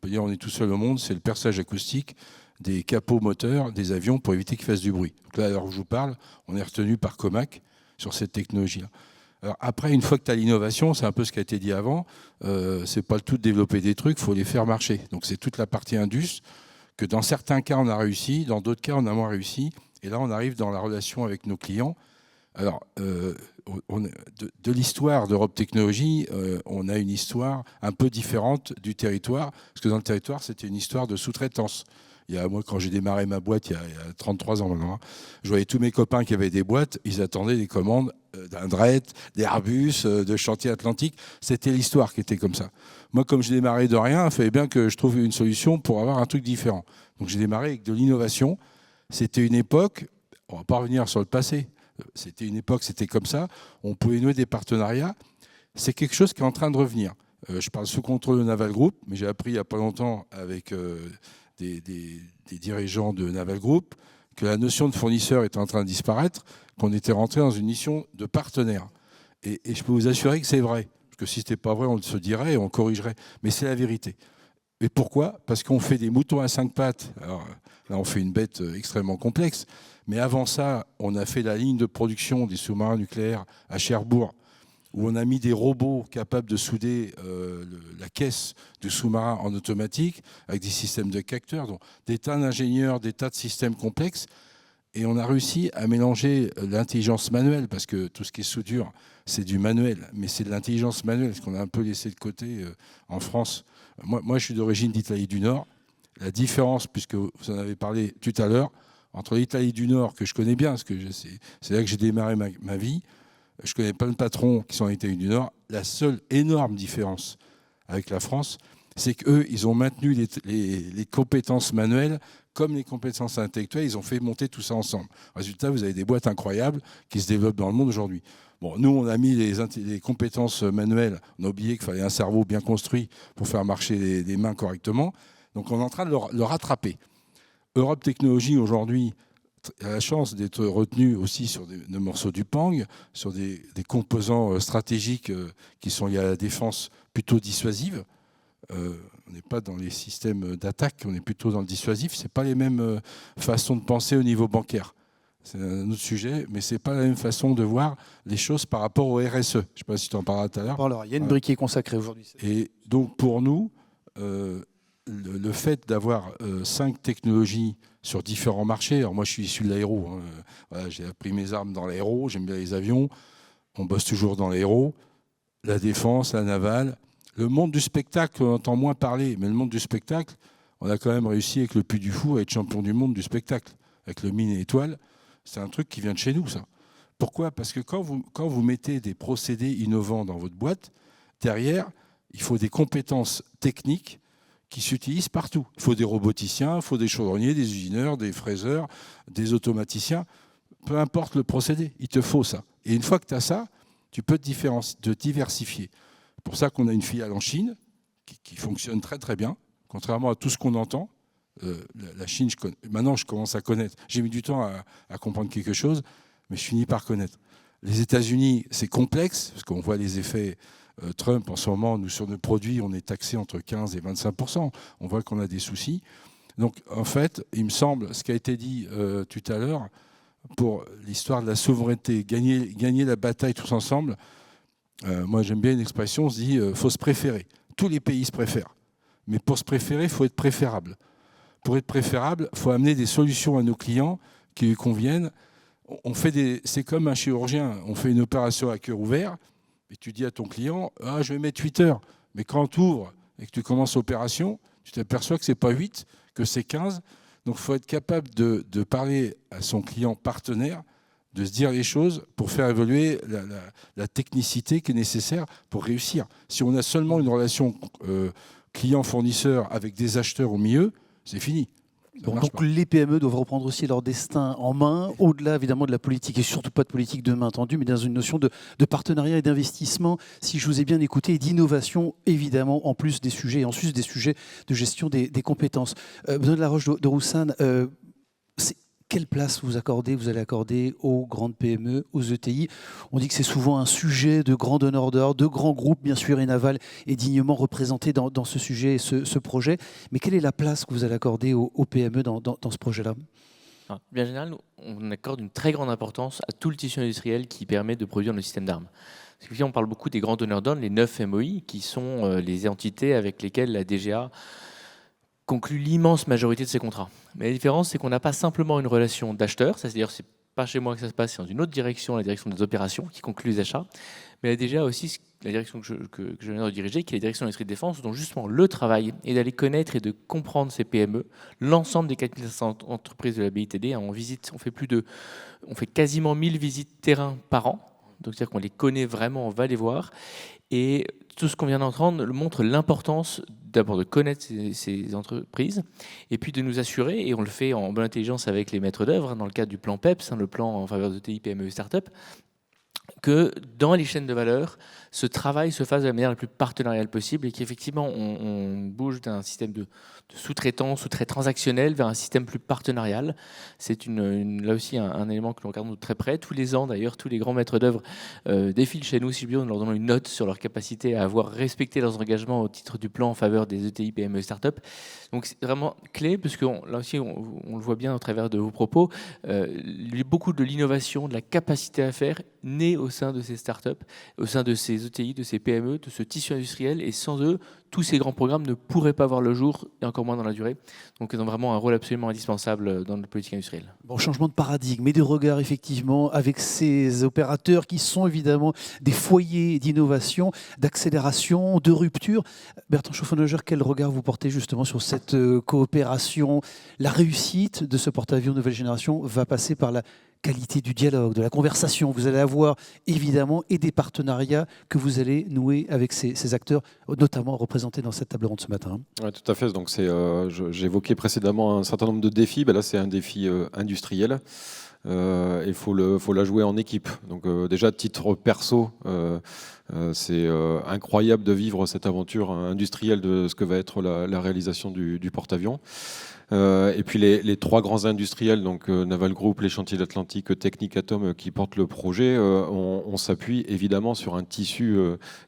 peut dire on est tout seul au monde, c'est le perçage acoustique des capots moteurs des avions pour éviter qu'ils fassent du bruit. Donc là, à l'heure où je vous parle, on est retenu par Comac sur cette technologie-là. Alors après, une fois que tu as l'innovation, c'est un peu ce qui a été dit avant, c'est pas le tout de développer des trucs, il faut les faire marcher. Donc c'est toute la partie indus, que dans certains cas on a réussi, dans d'autres cas on a moins réussi. Et là on arrive dans la relation avec nos clients. Alors, de l'histoire d'Europe Technologies, on a une histoire un peu différente du territoire, parce que dans le territoire, c'était une histoire de sous-traitance. Moi, quand j'ai démarré ma boîte, il y a 33 ans maintenant, je voyais tous mes copains qui avaient des boîtes, ils attendaient des commandes d'Indret, d'Airbus, de Chantier Atlantique. C'était l'histoire qui était comme ça. Moi, comme je démarrais de rien, il fallait bien que je trouve une solution pour avoir un truc différent. Donc j'ai démarré avec de l'innovation. C'était une époque, on ne va pas revenir sur le passé, c'était une époque, c'était comme ça, on pouvait nouer des partenariats. C'est quelque chose qui est en train de revenir. Je parle sous contrôle de Naval Group, mais j'ai appris il n'y a pas longtemps avec des dirigeants de Naval Group que la notion de fournisseur était en train de disparaître, qu'on était rentré dans une mission de partenaire. Et je peux vous assurer que c'est vrai. Parce que si ce n'était pas vrai, on le se dirait et on corrigerait. Mais c'est la vérité. Et pourquoi ? Parce qu'on fait des moutons à 5 pattes. Alors, là, on fait une bête extrêmement complexe. Mais avant ça, on a fait la ligne de production des sous-marins nucléaires à Cherbourg, où on a mis des robots capables de souder la caisse du sous-marin en automatique, avec des systèmes de capteurs, donc des tas d'ingénieurs, des tas de systèmes complexes. Et on a réussi à mélanger l'intelligence manuelle, parce que tout ce qui est soudure, c'est du manuel, mais c'est de l'intelligence manuelle, ce qu'on a un peu laissé de côté en France. Moi, je suis d'origine d'Italie du Nord. La différence, puisque vous en avez parlé tout à l'heure, entre l'Italie du Nord, que je connais bien, parce que c'est là que j'ai démarré ma vie, je connais plein de patrons qui sont en Italie du Nord. La seule énorme différence avec la France, c'est qu'eux, ils ont maintenu les compétences manuelles comme les compétences intellectuelles. Ils ont fait monter tout ça ensemble. Résultat, vous avez des boîtes incroyables qui se développent dans le monde aujourd'hui. Bon, nous, on a mis les compétences manuelles. On a oublié qu'il fallait un cerveau bien construit pour faire marcher les mains correctement. Donc, on est en train de le rattraper. Europe Technologies, aujourd'hui, a la chance d'être retenu aussi sur des morceaux du Pang, sur des composants stratégiques qui sont liés à la défense plutôt dissuasive. On n'est pas dans les systèmes d'attaque, on est plutôt dans le dissuasif. Ce n'est pas les mêmes façons de penser au niveau bancaire. C'est un autre sujet, mais ce n'est pas la même façon de voir les choses par rapport au RSE. Je ne sais pas si tu en parleras tout à l'heure. Alors, il y a une brique qui est consacrée aujourd'hui. Et donc, pour nous, le fait d'avoir 5 technologies sur différents marchés, alors moi je suis issu de l'aéro, hein. Voilà, j'ai appris mes armes dans l'aéro, j'aime bien les avions, on bosse toujours dans l'aéro, la défense, la navale. Le monde du spectacle, on entend moins parler, mais le monde du spectacle, on a quand même réussi avec le Puy du Fou à être champion du monde du spectacle, avec le Mine et Étoile. C'est un truc qui vient de chez nous, ça. Pourquoi ? Parce que quand vous mettez des procédés innovants dans votre boîte, derrière, il faut des compétences techniques qui s'utilisent partout. Il faut des roboticiens, il faut des chaudronniers, des usineurs, des fraiseurs, des automaticiens. Peu importe le procédé, il te faut ça. Et une fois que tu as ça, tu peux te diversifier. C'est pour ça qu'on a une filiale en Chine qui fonctionne très très bien, contrairement à tout ce qu'on entend. La Chine, maintenant je commence à connaître. J'ai mis du temps à comprendre quelque chose, mais je finis par connaître. Les États-Unis, c'est complexe, parce qu'on voit les effets Trump en ce moment. Nous, sur nos produits, on est taxé entre 15 et 25%. On voit qu'on a des soucis. Donc, en fait, il me semble, ce qui a été dit tout à l'heure, pour l'histoire de la souveraineté, gagner la bataille tous ensemble, moi j'aime bien une expression, on se dit faut se préférer. Tous les pays se préfèrent. Mais pour se préférer, il faut être préférable. Pour être préférable, il faut amener des solutions à nos clients qui lui conviennent. C'est comme un chirurgien. On fait une opération à cœur ouvert et tu dis à ton client « je vais mettre 8 heures ». Mais quand tu ouvres et que tu commences l'opération, tu t'aperçois que ce n'est pas 8, que c'est 15. Donc il faut être capable de parler à son client partenaire, de se dire les choses pour faire évoluer la technicité qui est nécessaire pour réussir. Si on a seulement une relation client-fournisseur avec des acheteurs au milieu, c'est fini. Donc les PME doivent reprendre aussi leur destin en main, au-delà évidemment de la politique, et surtout pas de politique de main tendue, mais dans une notion de partenariat et d'investissement, si je vous ai bien écouté, et d'innovation évidemment, en plus des sujets, et en sus des sujets de gestion des compétences. Benoît de la Roche de Roussanne, quelle place vous allez accorder aux grandes PME, aux ETI? On dit que c'est souvent un sujet de grands donneurs d'ordre, de grands groupes, bien sûr, et Naval est dignement représenté dans ce sujet et ce projet. Mais quelle est la place que vous allez accorder aux PME dans ce projet-là? Bien général, on accorde une très grande importance à tout le tissu industriel qui permet de produire nos systèmes d'armes. Parce on parle beaucoup des grands donneurs d'ordre, les 9 MOI, qui sont les entités avec lesquelles la DGA conclut l'immense majorité de ces contrats. Mais la différence, c'est qu'on n'a pas simplement une relation d'acheteur, c'est-à-dire c'est pas chez moi que ça se passe, c'est dans une autre direction, la direction des opérations, qui conclut les achats, mais la DGA aussi la direction que je viens de diriger, qui est la direction de l'industrie de défense, dont justement le travail est d'aller connaître et de comprendre ces PME, l'ensemble des 4500 entreprises de la BITD. On fait quasiment 1000 visites terrain par an, donc c'est-à-dire qu'on les connaît vraiment, on va les voir, et tout ce qu'on vient d'entendre montre l'importance d'abord de connaître ces entreprises et puis de nous assurer, et on le fait en bonne intelligence avec les maîtres d'œuvre, dans le cadre du plan PEPS, le plan en faveur de TI, PME et start-up, que dans les chaînes de valeur, ce travail se fasse de la manière la plus partenariale possible et qu'effectivement on bouge d'un système de sous-traitance ou très transactionnel vers un système plus partenarial. C'est là aussi un élément que nous regardons de très près. Tous les ans d'ailleurs, tous les grands maîtres d'œuvre défilent chez nous, si je puis dire, en leur donnant une note sur leur capacité à avoir respecté leurs engagements au titre du plan en faveur des ETI, PME et start-up. Donc c'est vraiment clé, parce que là aussi on le voit bien au travers de vos propos, beaucoup de l'innovation, de la capacité à faire naît au sein de ces start-up, au sein de ces ETI, de ces PME, de ce tissu industriel, et sans eux, tous ces grands programmes ne pourraient pas voir le jour, et encore moins dans la durée. Donc ils ont vraiment un rôle absolument indispensable dans notre politique industrielle. Bon, changement de paradigme et de regard, effectivement, avec ces opérateurs qui sont évidemment des foyers d'innovation, d'accélération, de rupture. Bertrand Schaufenheuser, quel regard vous portez justement sur cette coopération? La réussite de ce porte-avions nouvelle génération va passer par la qualité du dialogue, de la conversation. Vous allez avoir évidemment et des partenariats que vous allez nouer avec ces acteurs, notamment représentés dans cette table ronde ce matin. Oui, tout à fait. Donc j'évoquais précédemment un certain nombre de défis. Là, c'est un défi industriel. Il faut la jouer en équipe. Donc déjà, titre perso, c'est incroyable de vivre cette aventure industrielle de ce que va être la réalisation du porte-avions. Et puis les trois grands industriels, donc Naval Group, les Chantiers de l'Atlantique, Technic Atom, qui portent le projet, on s'appuie évidemment sur un tissu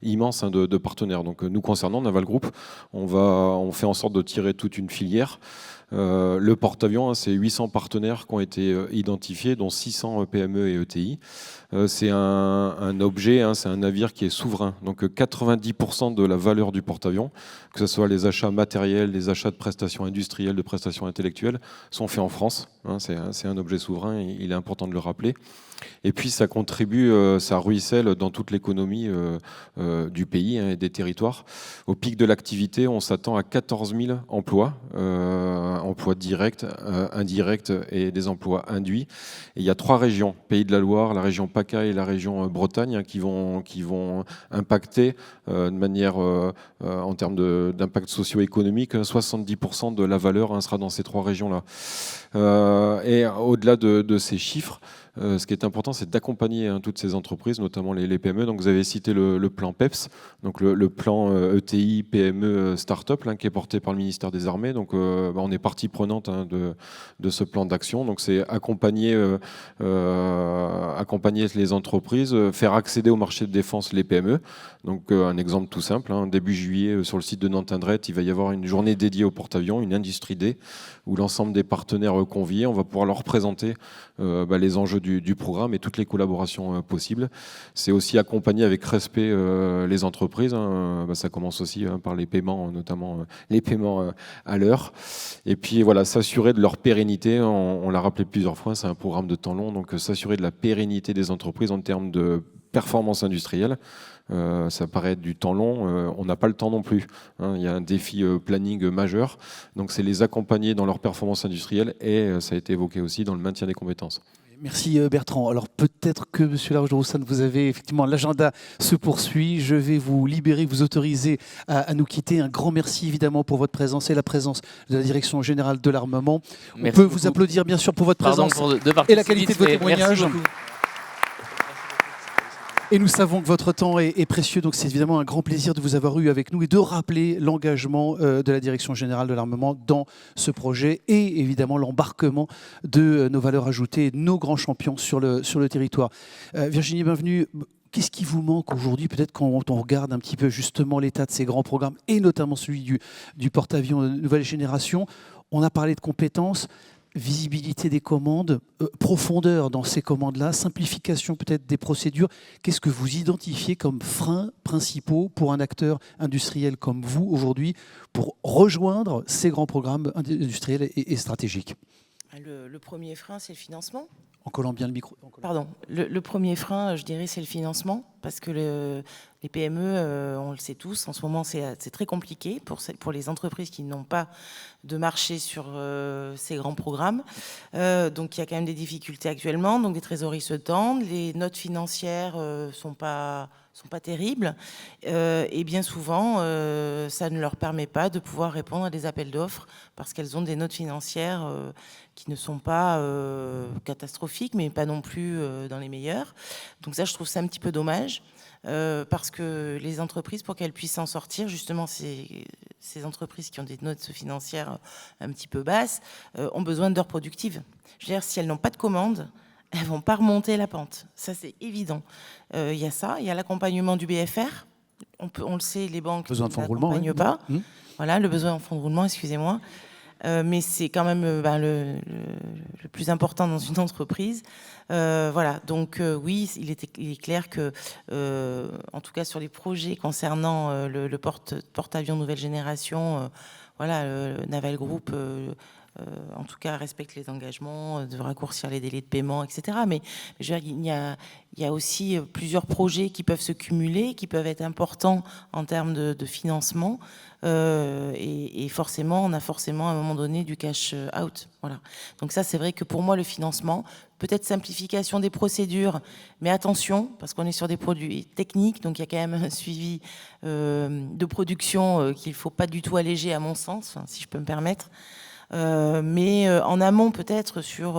immense de partenaires. Donc nous concernant, Naval Group, on fait en sorte de tirer toute une filière. Le porte-avions, c'est 800 partenaires qui ont été identifiés, dont 600 PME et ETI. C'est un objet, c'est un navire qui est souverain. Donc 90% de la valeur du porte-avions, que ce soit les achats matériels, les achats de prestations industrielles, de prestations intellectuelles, sont faits en France. C'est un objet souverain, il est important de le rappeler. Et puis ça contribue, ça ruisselle dans toute l'économie du pays et des territoires. Au pic de l'activité, on s'attend à 14 000 emplois, emplois directs, indirects et des emplois induits. Et il y a 3 régions, Pays de la Loire, la région PACA et la région Bretagne, qui vont impacter de manière, en termes d'impact socio-économique, 70% de la valeur sera dans ces 3 régions-là. Et au-delà de ces chiffres, ce qui est important, c'est d'accompagner toutes ces entreprises, notamment les PME. Donc, vous avez cité le plan PEPS, donc le plan ETI, PME, Start-up, qui est porté par le ministère des Armées. Donc, on est partie prenante de ce plan d'action. Donc, c'est accompagner les entreprises, faire accéder au marché de défense les PME. Donc, un exemple tout simple, début juillet, sur le site de Nantes-Indret, il va y avoir une journée dédiée au porte-avions, une Industrie Day, où l'ensemble des partenaires conviés, on va pouvoir leur présenter les enjeux du programme et toutes les collaborations possibles. C'est aussi accompagner avec respect les entreprises. Ça commence aussi par les paiements, notamment les paiements à l'heure. Et puis voilà, s'assurer de leur pérennité. On l'a rappelé plusieurs fois, c'est un programme de temps long, donc s'assurer de la pérennité des entreprises en termes de performance industrielle. Ça paraît être du temps long, on n'a pas le temps non plus. Il y a un défi planning majeur, donc c'est les accompagner dans leur performance industrielle et ça a été évoqué aussi dans le maintien des compétences. Merci Bertrand. Alors peut-être que Monsieur Laroche-de-Roussanne, vous avez effectivement, l'agenda se poursuit. Je vais vous libérer, vous autoriser à nous quitter. Un grand merci évidemment pour votre présence et la présence de la Direction Générale de l'Armement. On peut vous applaudir bien sûr pour votre présence et la qualité de vos témoignages. Et nous savons que votre temps est précieux, donc c'est évidemment un grand plaisir de vous avoir eu avec nous et de rappeler l'engagement de la Direction Générale de l'Armement dans ce projet et évidemment l'embarquement de nos valeurs ajoutées, nos grands champions sur le territoire. Virginie, bienvenue. Qu'est-ce qui vous manque aujourd'hui, peut-être quand on regarde un petit peu justement l'état de ces grands programmes et notamment celui du porte-avions nouvelle génération? On a parlé de compétences, visibilité des commandes, profondeur dans ces commandes-là, simplification peut-être des procédures. Qu'est-ce que vous identifiez comme freins principaux pour un acteur industriel comme vous aujourd'hui pour rejoindre ces grands programmes industriels et stratégiques? Le premier frein, c'est le financement. En collant bien le micro. Pardon. Le premier frein, je dirais, c'est le financement, parce que les PME, on le sait tous, en ce moment, c'est très compliqué pour les entreprises qui n'ont pas de marché sur ces grands programmes. Donc, il y a quand même des difficultés actuellement. Donc, les trésoreries se tendent, les notes financières sont pas terribles. Et bien souvent, ça ne leur permet pas de pouvoir répondre à des appels d'offres parce qu'elles ont des notes financières qui ne sont pas catastrophiques, mais pas non plus dans les meilleures. Donc ça, je trouve ça un petit peu dommage. Parce que les entreprises, pour qu'elles puissent s'en sortir, justement, ces entreprises qui ont des notes financières un petit peu basses, ont besoin d'heures productives. Je veux dire, si elles n'ont pas de commandes, elles ne vont pas remonter la pente. Ça, c'est évident. Il y a ça, il y a l'accompagnement du BFR. On le sait, les banques n'accompagnent pas. Voilà, le besoin en fonds de roulement, excusez-moi. Mais c'est quand même le plus important dans une entreprise. Voilà, donc oui, il est clair que, en tout cas sur les projets concernant le porte-avions nouvelle génération, voilà, le Naval Group, en tout cas, respecte les engagements, de raccourcir les délais de paiement, etc. Mais je veux dire, il y a aussi plusieurs projets qui peuvent se cumuler, qui peuvent être importants en termes de financement. Et forcément, on a forcément à un moment donné du cash out. Voilà. Donc ça, c'est vrai que pour moi, le financement, peut-être simplification des procédures, mais attention, parce qu'on est sur des produits techniques, donc il y a quand même un suivi de production qu'il ne faut pas du tout alléger, à mon sens, si je peux me permettre. Mais en amont peut-être sur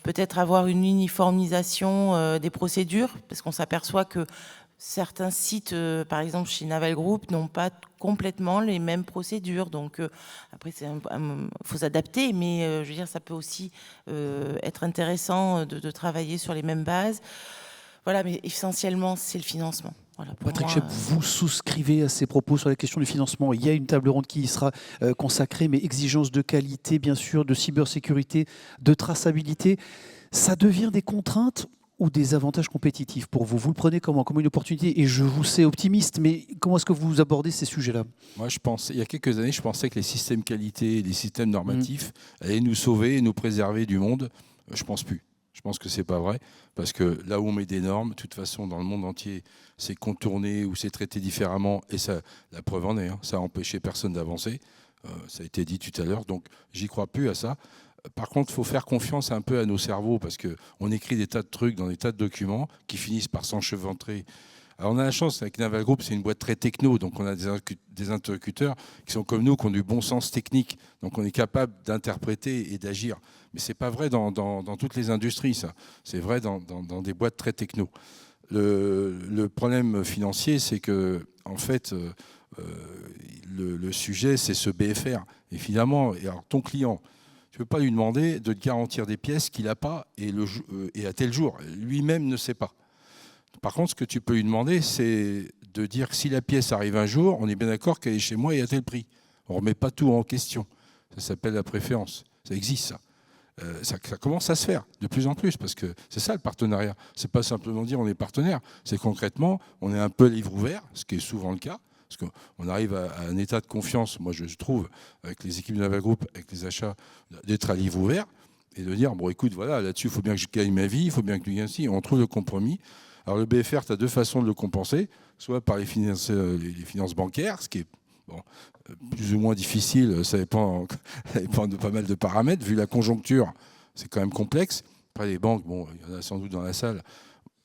peut-être avoir une uniformisation des procédures, parce qu'on s'aperçoit que certains sites, par exemple chez Naval Group, n'ont pas complètement les mêmes procédures. Donc après, faut s'adapter, mais je veux dire, ça peut aussi être intéressant de travailler sur les mêmes bases. Voilà, mais essentiellement, c'est le financement. Voilà, Patrick Chep, vous souscrivez à ces propos sur la question du financement. Il y a une table ronde qui y sera consacrée, mais exigence de qualité, bien sûr, de cybersécurité, de traçabilité. Ça devient des contraintes ou des avantages compétitifs pour vous? Vous le prenez comment? Comme une opportunité? Et je vous sais optimiste, mais comment est-ce que vous abordez ces sujets-là? Moi, il y a quelques années, je pensais que les systèmes qualité, les systèmes normatifs allaient nous sauver et nous préserver du monde. Je pense plus. Je pense que c'est pas vrai, parce que là où on met des normes, de toute façon, dans le monde entier, c'est contourné ou c'est traité différemment, et ça, la preuve en est, hein, ça a empêché personne d'avancer. Ça a été dit tout à l'heure, donc j'y crois plus à ça. Par contre, il faut faire confiance un peu à nos cerveaux, parce qu'on écrit des tas de trucs dans des tas de documents qui finissent par s'encheventrer. Alors on a la chance, avec Naval Group, c'est une boîte très techno, donc on a des interlocuteurs qui sont comme nous, qui ont du bon sens technique, donc on est capable d'interpréter et d'agir. Mais ce n'est pas vrai dans toutes les industries, ça. C'est vrai dans des boîtes très techno. Le problème financier, c'est que, en fait, le sujet, c'est ce BFR. Et finalement, alors, ton client, tu ne peux pas lui demander de te garantir des pièces qu'il n'a pas et à tel jour. Lui-même ne sait pas. Par contre, ce que tu peux lui demander, c'est de dire que si la pièce arrive un jour, on est bien d'accord qu'elle est chez moi et à tel prix. On ne remet pas tout en question. Ça s'appelle la préférence. Ça existe, ça. Ça commence à se faire de plus en plus, parce que c'est ça le partenariat. C'est pas simplement dire on est partenaire, c'est concrètement on est un peu livre ouvert, ce qui est souvent le cas, parce qu'on arrive à un état de confiance, moi je trouve, avec les équipes de Naval Group, avec les achats, d'être à livre ouvert et de dire bon écoute, voilà, là-dessus il faut bien que je gagne ma vie, il faut bien que tu gagnes ci, on trouve le compromis. Alors le BFR, tu as deux façons de le compenser, soit par les finances bancaires, ce qui est plus ou moins difficile, ça dépend de pas mal de paramètres. Vu la conjoncture, c'est quand même complexe. Après, les banques, il y en a sans doute dans la salle.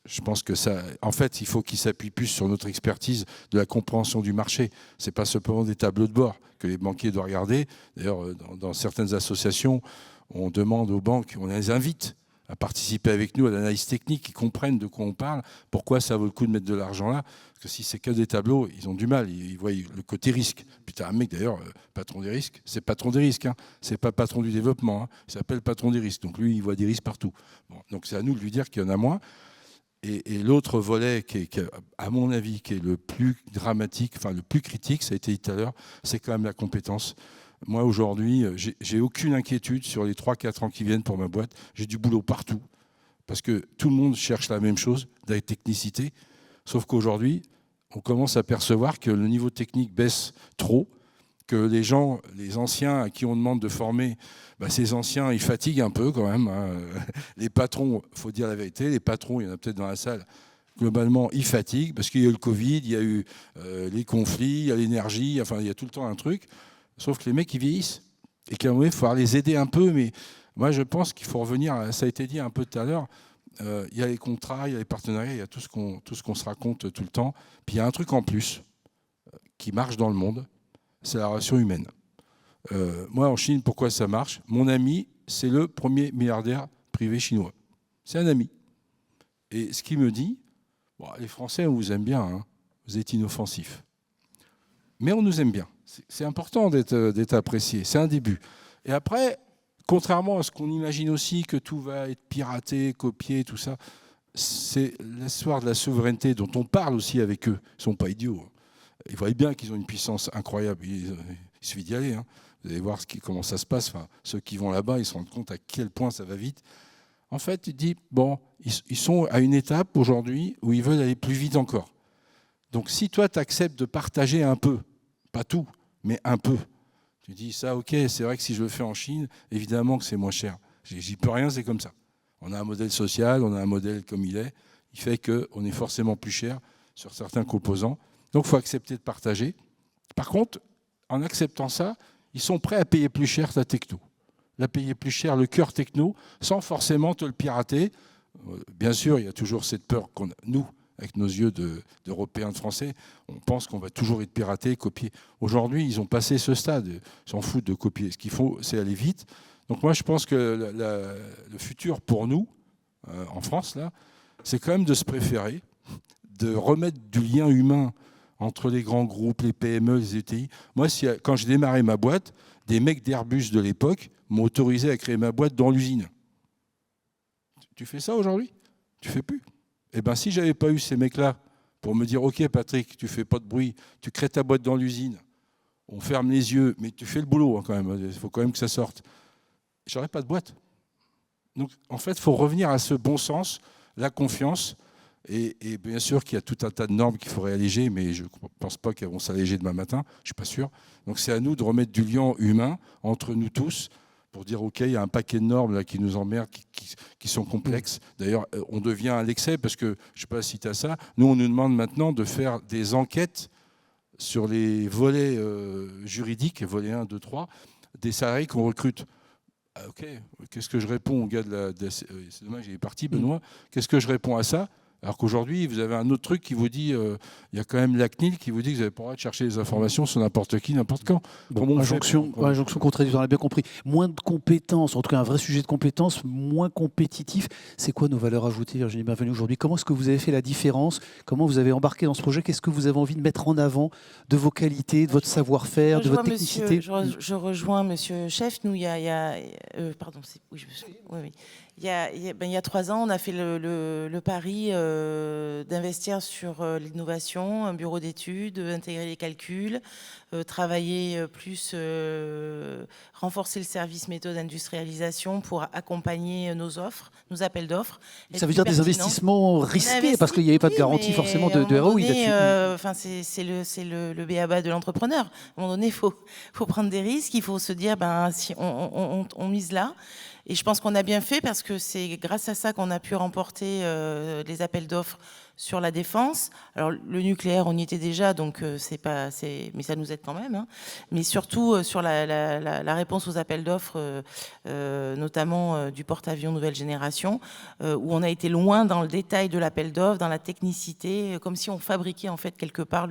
Je pense que ça, en fait, il faut qu'ils s'appuient plus sur notre expertise de la compréhension du marché. C'est pas simplement des tableaux de bord que les banquiers doivent regarder. D'ailleurs, dans certaines associations, on demande aux banques, on les invite à participer avec nous à l'analyse technique, qui comprennent de quoi on parle, pourquoi ça vaut le coup de mettre de l'argent là. Parce que si c'est que des tableaux, ils ont du mal, ils voient le côté risque. Putain, un mec d'ailleurs, patron des risques, c'est patron des risques, hein. C'est pas patron du développement, hein. Il s'appelle patron des risques. Donc lui, il voit des risques partout. Bon, donc c'est à nous de lui dire qu'il y en a moins. Et l'autre volet, à mon avis, qui est le plus dramatique, enfin le plus critique, ça a été dit tout à l'heure, c'est quand même la compétence. Moi, aujourd'hui, j'ai aucune inquiétude sur les 3-4 ans qui viennent pour ma boîte. J'ai du boulot partout, parce que tout le monde cherche la même chose, de la technicité. Sauf qu'aujourd'hui, on commence à percevoir que le niveau technique baisse trop, que les gens, les anciens à qui on demande de former, ces anciens, ils fatiguent un peu quand même, hein. Les patrons, il faut dire la vérité, les patrons, il y en a peut-être dans la salle, globalement, ils fatiguent, parce qu'il y a eu le Covid, il y a eu les conflits, il y a l'énergie, enfin, il y a tout le temps un truc. Sauf que les mecs, ils vieillissent. Et qu'à un moment, il faut les aider un peu. Mais moi, je pense qu'il faut revenir, ça a été dit un peu tout à l'heure, il y a les contrats, il y a les partenariats, il y a tout ce qu'on se raconte tout le temps. Puis il y a un truc en plus qui marche dans le monde, c'est la relation humaine. Moi, en Chine, pourquoi ça marche? Mon ami, c'est le premier milliardaire privé chinois. C'est un ami. Et ce qu'il me dit, bon, les Français, on vous aime bien, hein, vous êtes inoffensifs. Mais on nous aime bien. C'est important d'être apprécié. C'est un début. Et après, contrairement à ce qu'on imagine aussi, que tout va être piraté, copié, tout ça, c'est l'histoire de la souveraineté dont on parle aussi avec eux. Ils ne sont pas idiots. Ils voient bien qu'ils ont une puissance incroyable. Il suffit d'y aller, hein. Vous allez voir comment ça se passe. Enfin, ceux qui vont là-bas, ils se rendent compte à quel point ça va vite. En fait, il dit, bon, ils sont à une étape aujourd'hui où ils veulent aller plus vite encore. Donc si toi, tu acceptes de partager un peu, pas tout, mais un peu, tu dis ça, ok, c'est vrai que si je le fais en Chine, évidemment que c'est moins cher. J'y peux rien, c'est comme ça. On a un modèle social, on a un modèle comme il est, il fait qu'on est forcément plus cher sur certains composants. Donc il faut accepter de partager. Par contre, en acceptant ça, ils sont prêts à payer plus cher ta techno, à payer plus cher le cœur techno, sans forcément te le pirater. Bien sûr, il y a toujours cette peur qu'on a, nous, avec nos yeux d'Européens, de Français, on pense qu'on va toujours être piraté, copié. Aujourd'hui, ils ont passé ce stade, ils s'en foutent de copier. Ce qu'il faut, c'est aller vite. Donc moi, je pense que le futur pour nous, en France, là, c'est quand même de se préférer, de remettre du lien humain entre les grands groupes, les PME, les ETI. Moi, quand j'ai démarré ma boîte, des mecs d'Airbus de l'époque m'ont autorisé à créer ma boîte dans l'usine. Tu fais ça aujourd'hui? Tu fais plus. Eh bien, si je n'avais pas eu ces mecs-là pour me dire « Ok, Patrick, tu fais pas de bruit, tu crées ta boîte dans l'usine, on ferme les yeux, mais tu fais le boulot hein, quand même, il faut quand même que ça sorte. » Je n'aurais pas de boîte. Donc, en fait, il faut revenir à ce bon sens, la confiance. Et bien sûr qu'il y a tout un tas de normes qu'il faudrait alléger, mais je ne pense pas qu'elles vont s'alléger demain matin, je ne suis pas sûr. Donc c'est à nous de remettre du lien humain entre nous tous pour dire ok, il y a un paquet de normes là, qui nous emmerdent, qui sont complexes. D'ailleurs, on devient à l'excès parce que, je ne sais pas si tu as ça, nous on nous demande maintenant de faire des enquêtes sur les volets juridiques, volets 1, 2, 3, des salariés qu'on recrute. Ah, ok, qu'est-ce que je réponds au gars c'est dommage, il est parti, Benoît. Qu'est-ce que je réponds à ça? Alors qu'aujourd'hui, vous avez un autre truc qui vous dit, il y a quand même la CNIL qui vous dit que vous n'avez pas le droit de chercher les informations sur n'importe qui, n'importe quand. Bon, injonction contradictoire, on a bien compris. Moins de compétences, en tout cas un vrai sujet de compétences, moins compétitif. C'est quoi nos valeurs ajoutées, Virginie Bienvenue, aujourd'hui? Comment est-ce que vous avez fait la différence? Comment vous avez embarqué dans ce projet? Qu'est-ce que vous avez envie de mettre en avant de vos qualités, de votre savoir-faire, de votre technicité? Je rejoins Monsieur Chef. Nous, il y a pardon, oui, oui. Il y a 3 ans, on a fait le pari d'investir sur l'innovation, un bureau d'études, intégrer les calculs, travailler plus, renforcer le service méthode industrialisation pour accompagner nos offres, nos appels d'offres. Ça veut dire des investissements risqués parce qu'il n'y avait pas de garantie forcément de ROI là-dessus. C'est le b.a.-ba de l'entrepreneur. À un moment donné, il faut prendre des risques, il faut se dire si on mise là. Et je pense qu'on a bien fait parce que c'est grâce à ça qu'on a pu remporter les appels d'offres Sur la défense, alors le nucléaire, on y était déjà, donc mais ça nous aide quand même. Hein. Mais surtout sur la réponse aux appels d'offres, notamment du porte-avions nouvelle génération, où on a été loin dans le détail de l'appel d'offres, dans la technicité, comme si on fabriquait en fait quelque part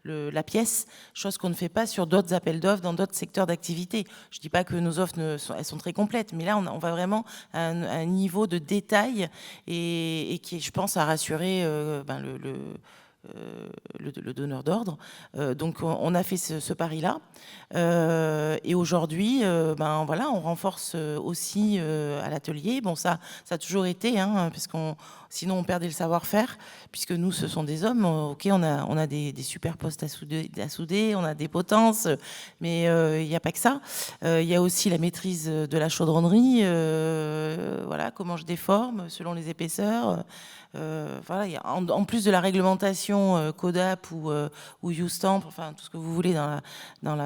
la pièce, chose qu'on ne fait pas sur d'autres appels d'offres dans d'autres secteurs d'activité. Je ne dis pas que nos offres elles sont très complètes, mais là on va vraiment à un niveau de détail et qui, je pense, a rassuré le donneur d'ordre. Donc on a fait ce pari-là. Et aujourd'hui, voilà, on renforce aussi à l'atelier. Bon, ça a toujours été, hein, parce sinon on perdait le savoir-faire, puisque nous, ce sont des hommes. Ok, on a des super postes à souder, on a des potences, mais il n'y a pas que ça. Il y a aussi la maîtrise de la chaudronnerie, voilà, comment je déforme selon les épaisseurs. Voilà, en plus de la réglementation CODAP ou U-Stamp, enfin tout ce que vous voulez dans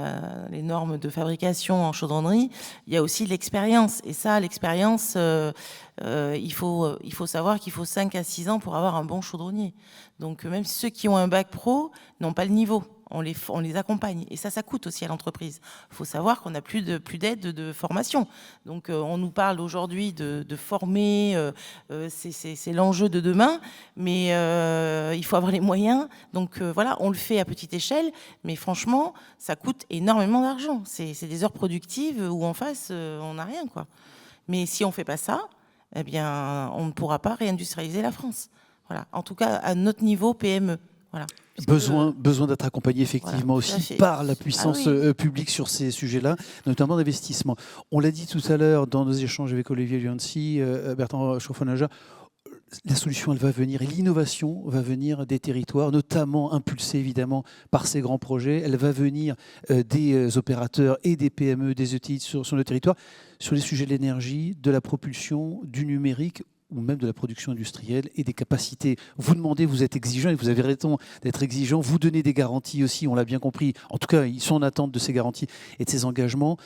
les normes de fabrication en chaudronnerie, il y a aussi l'expérience. Et ça, l'expérience, il faut savoir qu'il faut 5 à 6 ans pour avoir un bon chaudronnier. Donc même ceux qui ont un bac pro n'ont pas le niveau. On les accompagne. Et ça coûte aussi à l'entreprise. Il faut savoir qu'on n'a plus d'aide de formation. Donc on nous parle aujourd'hui de former, c'est l'enjeu de demain, mais il faut avoir les moyens. Donc voilà, on le fait à petite échelle, mais franchement, ça coûte énormément d'argent. C'est des heures productives où en face, on n'a rien, quoi. Mais si on ne fait pas ça, eh bien, on ne pourra pas réindustrialiser la France. Voilà. En tout cas, à notre niveau PME. Voilà. Besoin d'être accompagné effectivement aussi par la puissance publique sur ces sujets-là, notamment d'investissement. On l'a dit tout à l'heure dans nos échanges avec Olivier Lianci, Bertrand Chaufonaja, la solution, elle va venir, et l'innovation va venir des territoires, notamment impulsée évidemment par ces grands projets. Elle va venir des opérateurs et des PME, des ETI sur le territoire, sur les sujets de l'énergie, de la propulsion, du numérique, ou même de la production industrielle et des capacités. Vous demandez, vous êtes exigeant, et vous avez raison d'être exigeant, vous donnez des garanties aussi, on l'a bien compris. En tout cas, ils sont en attente de ces garanties et de ces engagements.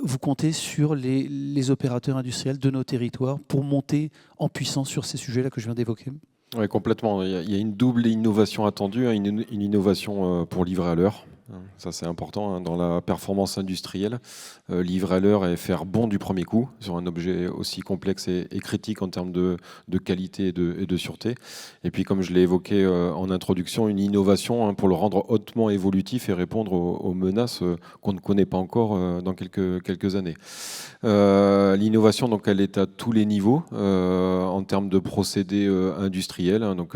Vous comptez sur les opérateurs industriels de nos territoires pour monter en puissance sur ces sujets-là que je viens d'évoquer. Oui, complètement. Il y a une double innovation attendue, hein, une innovation pour livrer à l'heure. Ça, c'est important hein, dans la performance industrielle. Livrer à l'heure et faire bon du premier coup sur un objet aussi complexe et critique en termes de qualité et de sûreté. Et puis, comme je l'ai évoqué en introduction, une innovation hein, pour le rendre hautement évolutif et répondre aux menaces qu'on ne connaît pas encore dans quelques années. L'innovation, donc, elle est à tous les niveaux en termes de procédés industriels, hein, donc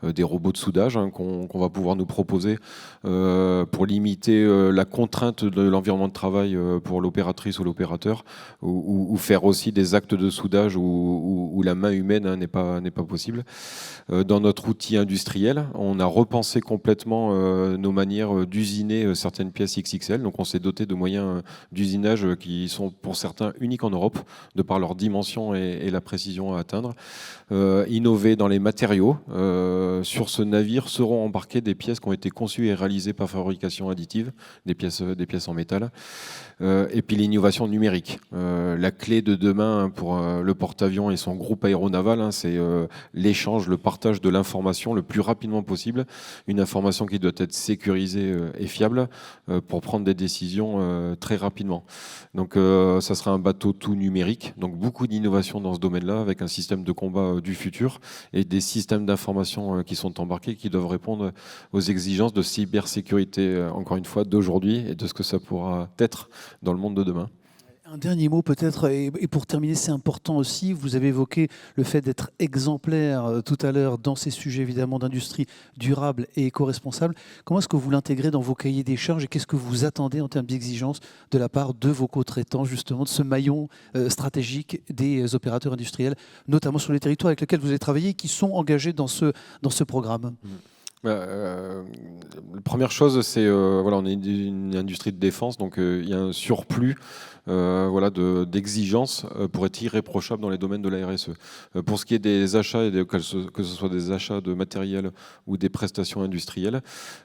des robots de soudage hein, qu'on va pouvoir nous proposer pour limiter la contrainte de l'environnement de travail pour l'opératrice ou l'opérateur, ou faire aussi des actes de soudage où la main humaine hein, n'est pas possible. Dans notre outil industriel, on a repensé complètement nos manières d'usiner certaines pièces XXL. Donc on s'est doté de moyens d'usinage qui sont pour certains uniques en Europe, de par leur dimension et la précision à atteindre. Innover dans les matériaux. Sur ce navire seront embarquées des pièces qui ont été conçues et réalisées par fabrication additive, des pièces en métal. Et puis l'innovation numérique. La clé de demain pour le porte-avions et son groupe aéronaval, hein, c'est l'échange, le partage de l'information le plus rapidement possible. Une information qui doit être sécurisée et fiable pour prendre des décisions très rapidement. Donc ça sera un bateau tout numérique. Donc beaucoup d'innovation dans ce domaine-là avec un système de combat du futur et des systèmes d'information qui sont embarqués qui doivent répondre aux exigences de cybersécurité, encore une fois, d'aujourd'hui et de ce que ça pourra être dans le monde de demain. Un dernier mot peut-être, et pour terminer, c'est important aussi, vous avez évoqué le fait d'être exemplaire tout à l'heure dans ces sujets évidemment d'industrie durable et éco-responsable. Comment est-ce que vous l'intégrez dans vos cahiers des charges et qu'est-ce que vous attendez en termes d'exigence de la part de vos co-traitants, justement, de ce maillon stratégique des opérateurs industriels, notamment sur les territoires avec lesquels vous avez travaillé, qui sont engagés dans ce programme ? La première chose, c'est voilà, on est une industrie de défense, donc il y a un surplus voilà, d'exigences pour être irréprochable dans les domaines de la RSE. Pour ce qui est des achats, que ce soit des achats de matériel ou des prestations industrielles,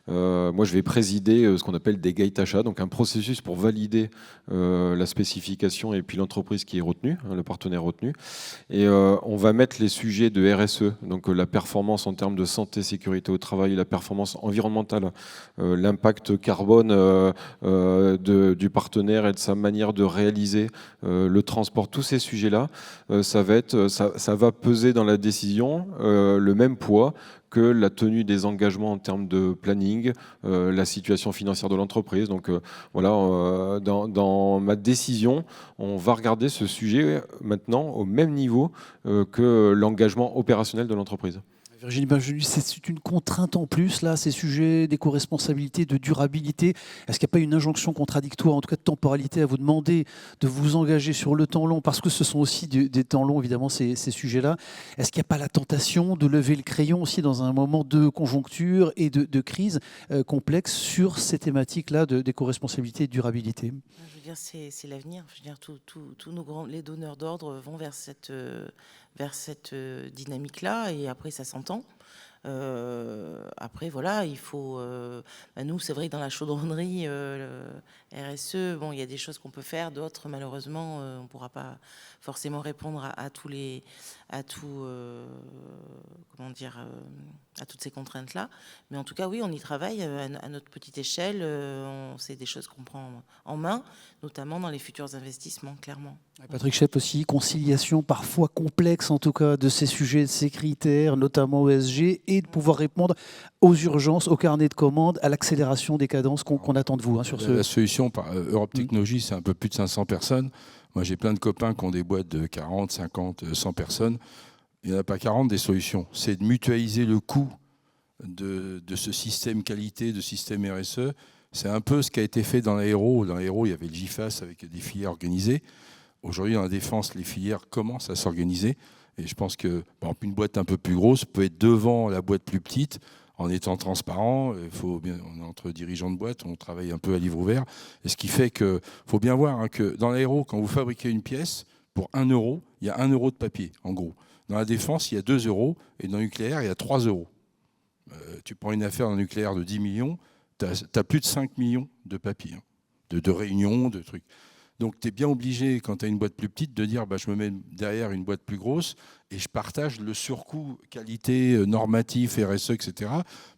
moi je vais présider ce qu'on appelle des gates achats, donc un processus pour valider la spécification et puis l'entreprise qui est retenue, le partenaire retenu. Et on va mettre les sujets de RSE, donc la performance en termes de santé, sécurité au travail, la performance environnementale, l'impact carbone du partenaire et de sa manière de réaliser le transport, tous ces sujets-là, ça va peser dans la décision le même poids que la tenue des engagements en termes de planning, la situation financière de l'entreprise. Donc voilà, dans ma décision, on va regarder ce sujet maintenant au même niveau que l'engagement opérationnel de l'entreprise. Virginie Bengelus, c'est une contrainte en plus, là, ces sujets d'éco-responsabilité, de durabilité. Est-ce qu'il n'y a pas une injonction contradictoire, en tout cas de temporalité, à vous demander de vous engager sur le temps long, parce que ce sont aussi des temps longs, évidemment, ces sujets-là. Est-ce qu'il n'y a pas la tentation de lever le crayon aussi dans un moment de conjoncture et de crise complexe sur ces thématiques-là d'éco-responsabilité et de durabilité? Je veux dire, c'est l'avenir. Je veux dire, tous les donneurs d'ordre vont vers cette dynamique-là, et après, ça s'entend. Après, voilà, il faut... nous, c'est vrai que dans la chaudronnerie, RSE, bon, il y a des choses qu'on peut faire, d'autres, malheureusement, on ne pourra pas forcément répondre à toutes ces contraintes-là. Mais en tout cas, oui, on y travaille à notre petite échelle. C'est des choses qu'on prend en main, notamment dans les futurs investissements, clairement. Patrick Schepp aussi, conciliation parfois complexe en tout cas de ces sujets, de ces critères, notamment ESG, et de pouvoir répondre aux urgences, au carnet de commandes, à l'accélération des cadences qu'on attend de vous. Sur La solution par Europe Technologies, c'est un peu plus de 500 personnes. Moi, j'ai plein de copains qui ont des boîtes de 40, 50, 100 personnes. Il n'y en a pas 40 des solutions. C'est de mutualiser le coût de ce système qualité, de système RSE. C'est un peu ce qui a été fait dans l'aéro. Dans l'aéro, il y avait le GIFAS avec des filières organisées. Aujourd'hui, dans la défense, les filières commencent à s'organiser. Et je pense que une boîte un peu plus grosse peut être devant la boîte plus petite en étant transparent. On est entre dirigeants de boîte, on travaille un peu à livre ouvert. Et ce qui fait qu'il faut bien voir que dans l'aéro, quand vous fabriquez une pièce, pour 1 euro, il y a 1 euro de papier, en gros. Dans la défense, il y a 2 euros. Et dans le nucléaire, il y a 3 euros. Tu prends une affaire dans le nucléaire de 10 millions, tu as plus de 5 millions de papier, de réunions, de trucs. Donc, tu es bien obligé, quand tu as une boîte plus petite, de dire je me mets derrière une boîte plus grosse et je partage le surcoût qualité, normatif, RSE, etc.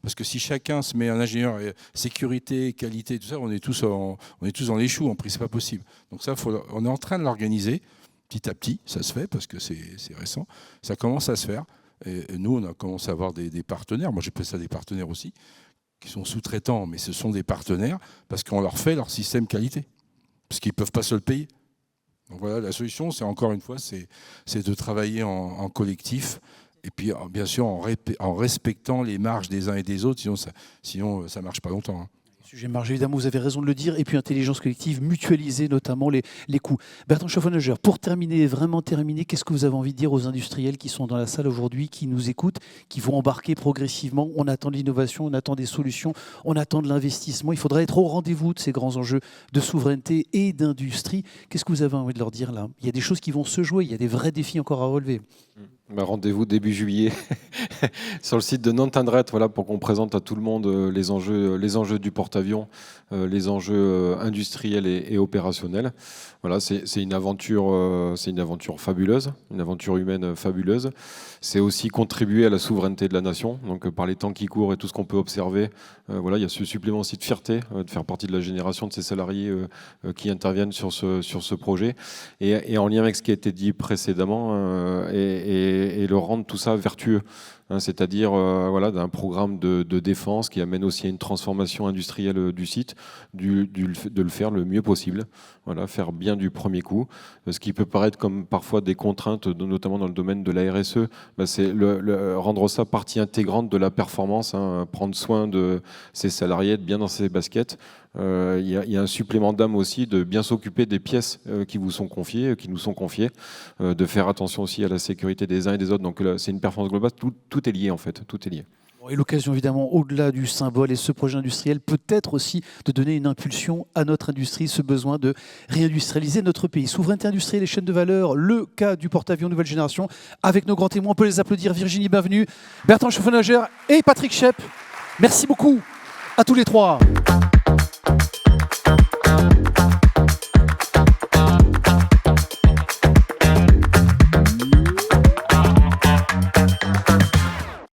Parce que si chacun se met un ingénieur sécurité, qualité, tout ça, on est tous dans les choux. En prix, c'est pas possible. Donc ça, on est en train de l'organiser petit à petit. Ça se fait parce que c'est récent. Ça commence à se faire. Et nous, on a commencé à avoir des partenaires. Moi, j'appelle ça des partenaires aussi, qui sont sous-traitants, mais ce sont des partenaires parce qu'on leur fait leur système qualité. Parce qu'ils ne peuvent pas se le payer. Donc voilà, la solution, c'est encore une fois, c'est de travailler en collectif, et puis bien sûr en respectant les marges des uns et des autres, sinon ça ne marche pas longtemps. Sujet marge, évidemment, vous avez raison de le dire, et puis intelligence collective, mutualiser notamment les coûts. Bertrand Schaffhausen, pour vraiment terminer, qu'est-ce que vous avez envie de dire aux industriels qui sont dans la salle aujourd'hui, qui nous écoutent, qui vont embarquer progressivement? On attend de l'innovation, on attend des solutions, on attend de l'investissement. Il faudrait être au rendez-vous de ces grands enjeux de souveraineté et d'industrie. Qu'est-ce que vous avez envie de leur dire là? Il y a des choses qui vont se jouer, il y a des vrais défis encore à relever. Rendez-vous début juillet sur le site de Nantes-Indret, voilà, pour qu'on présente à tout le monde les enjeux du porte-avions, les enjeux industriels et opérationnels. Voilà, c'est une aventure fabuleuse, une aventure humaine fabuleuse. C'est aussi contribuer à la souveraineté de la nation. Donc par les temps qui courent et tout ce qu'on peut observer, voilà, il y a ce supplément aussi de fierté de faire partie de la génération de ces salariés qui interviennent sur ce projet. Et en lien avec ce qui a été dit précédemment, et le rendre tout ça vertueux. C'est-à-dire d'un programme de défense qui amène aussi à une transformation industrielle du site, de le faire le mieux possible, voilà, faire bien du premier coup. Ce qui peut paraître comme parfois des contraintes, notamment dans le domaine de la RSE, c'est rendre ça partie intégrante de la performance, prendre soin de ses salariés, être bien dans ses baskets. Il y a un supplément d'âme aussi de bien s'occuper des pièces qui nous sont confiées, de faire attention aussi à la sécurité des uns et des autres. Donc c'est une performance globale, tout est lié en fait, tout est lié. Et l'occasion, évidemment, au-delà du symbole et ce projet industriel, peut-être aussi de donner une impulsion à notre industrie, ce besoin de réindustrialiser notre pays. Souveraineté industrielle et chaîne de valeur, le cas du porte-avions nouvelle génération. Avec nos grands témoins, on peut les applaudir. Virginie Bienvenue, Bertrand Schofenhager et Patrick Schepp. Merci beaucoup à tous les trois.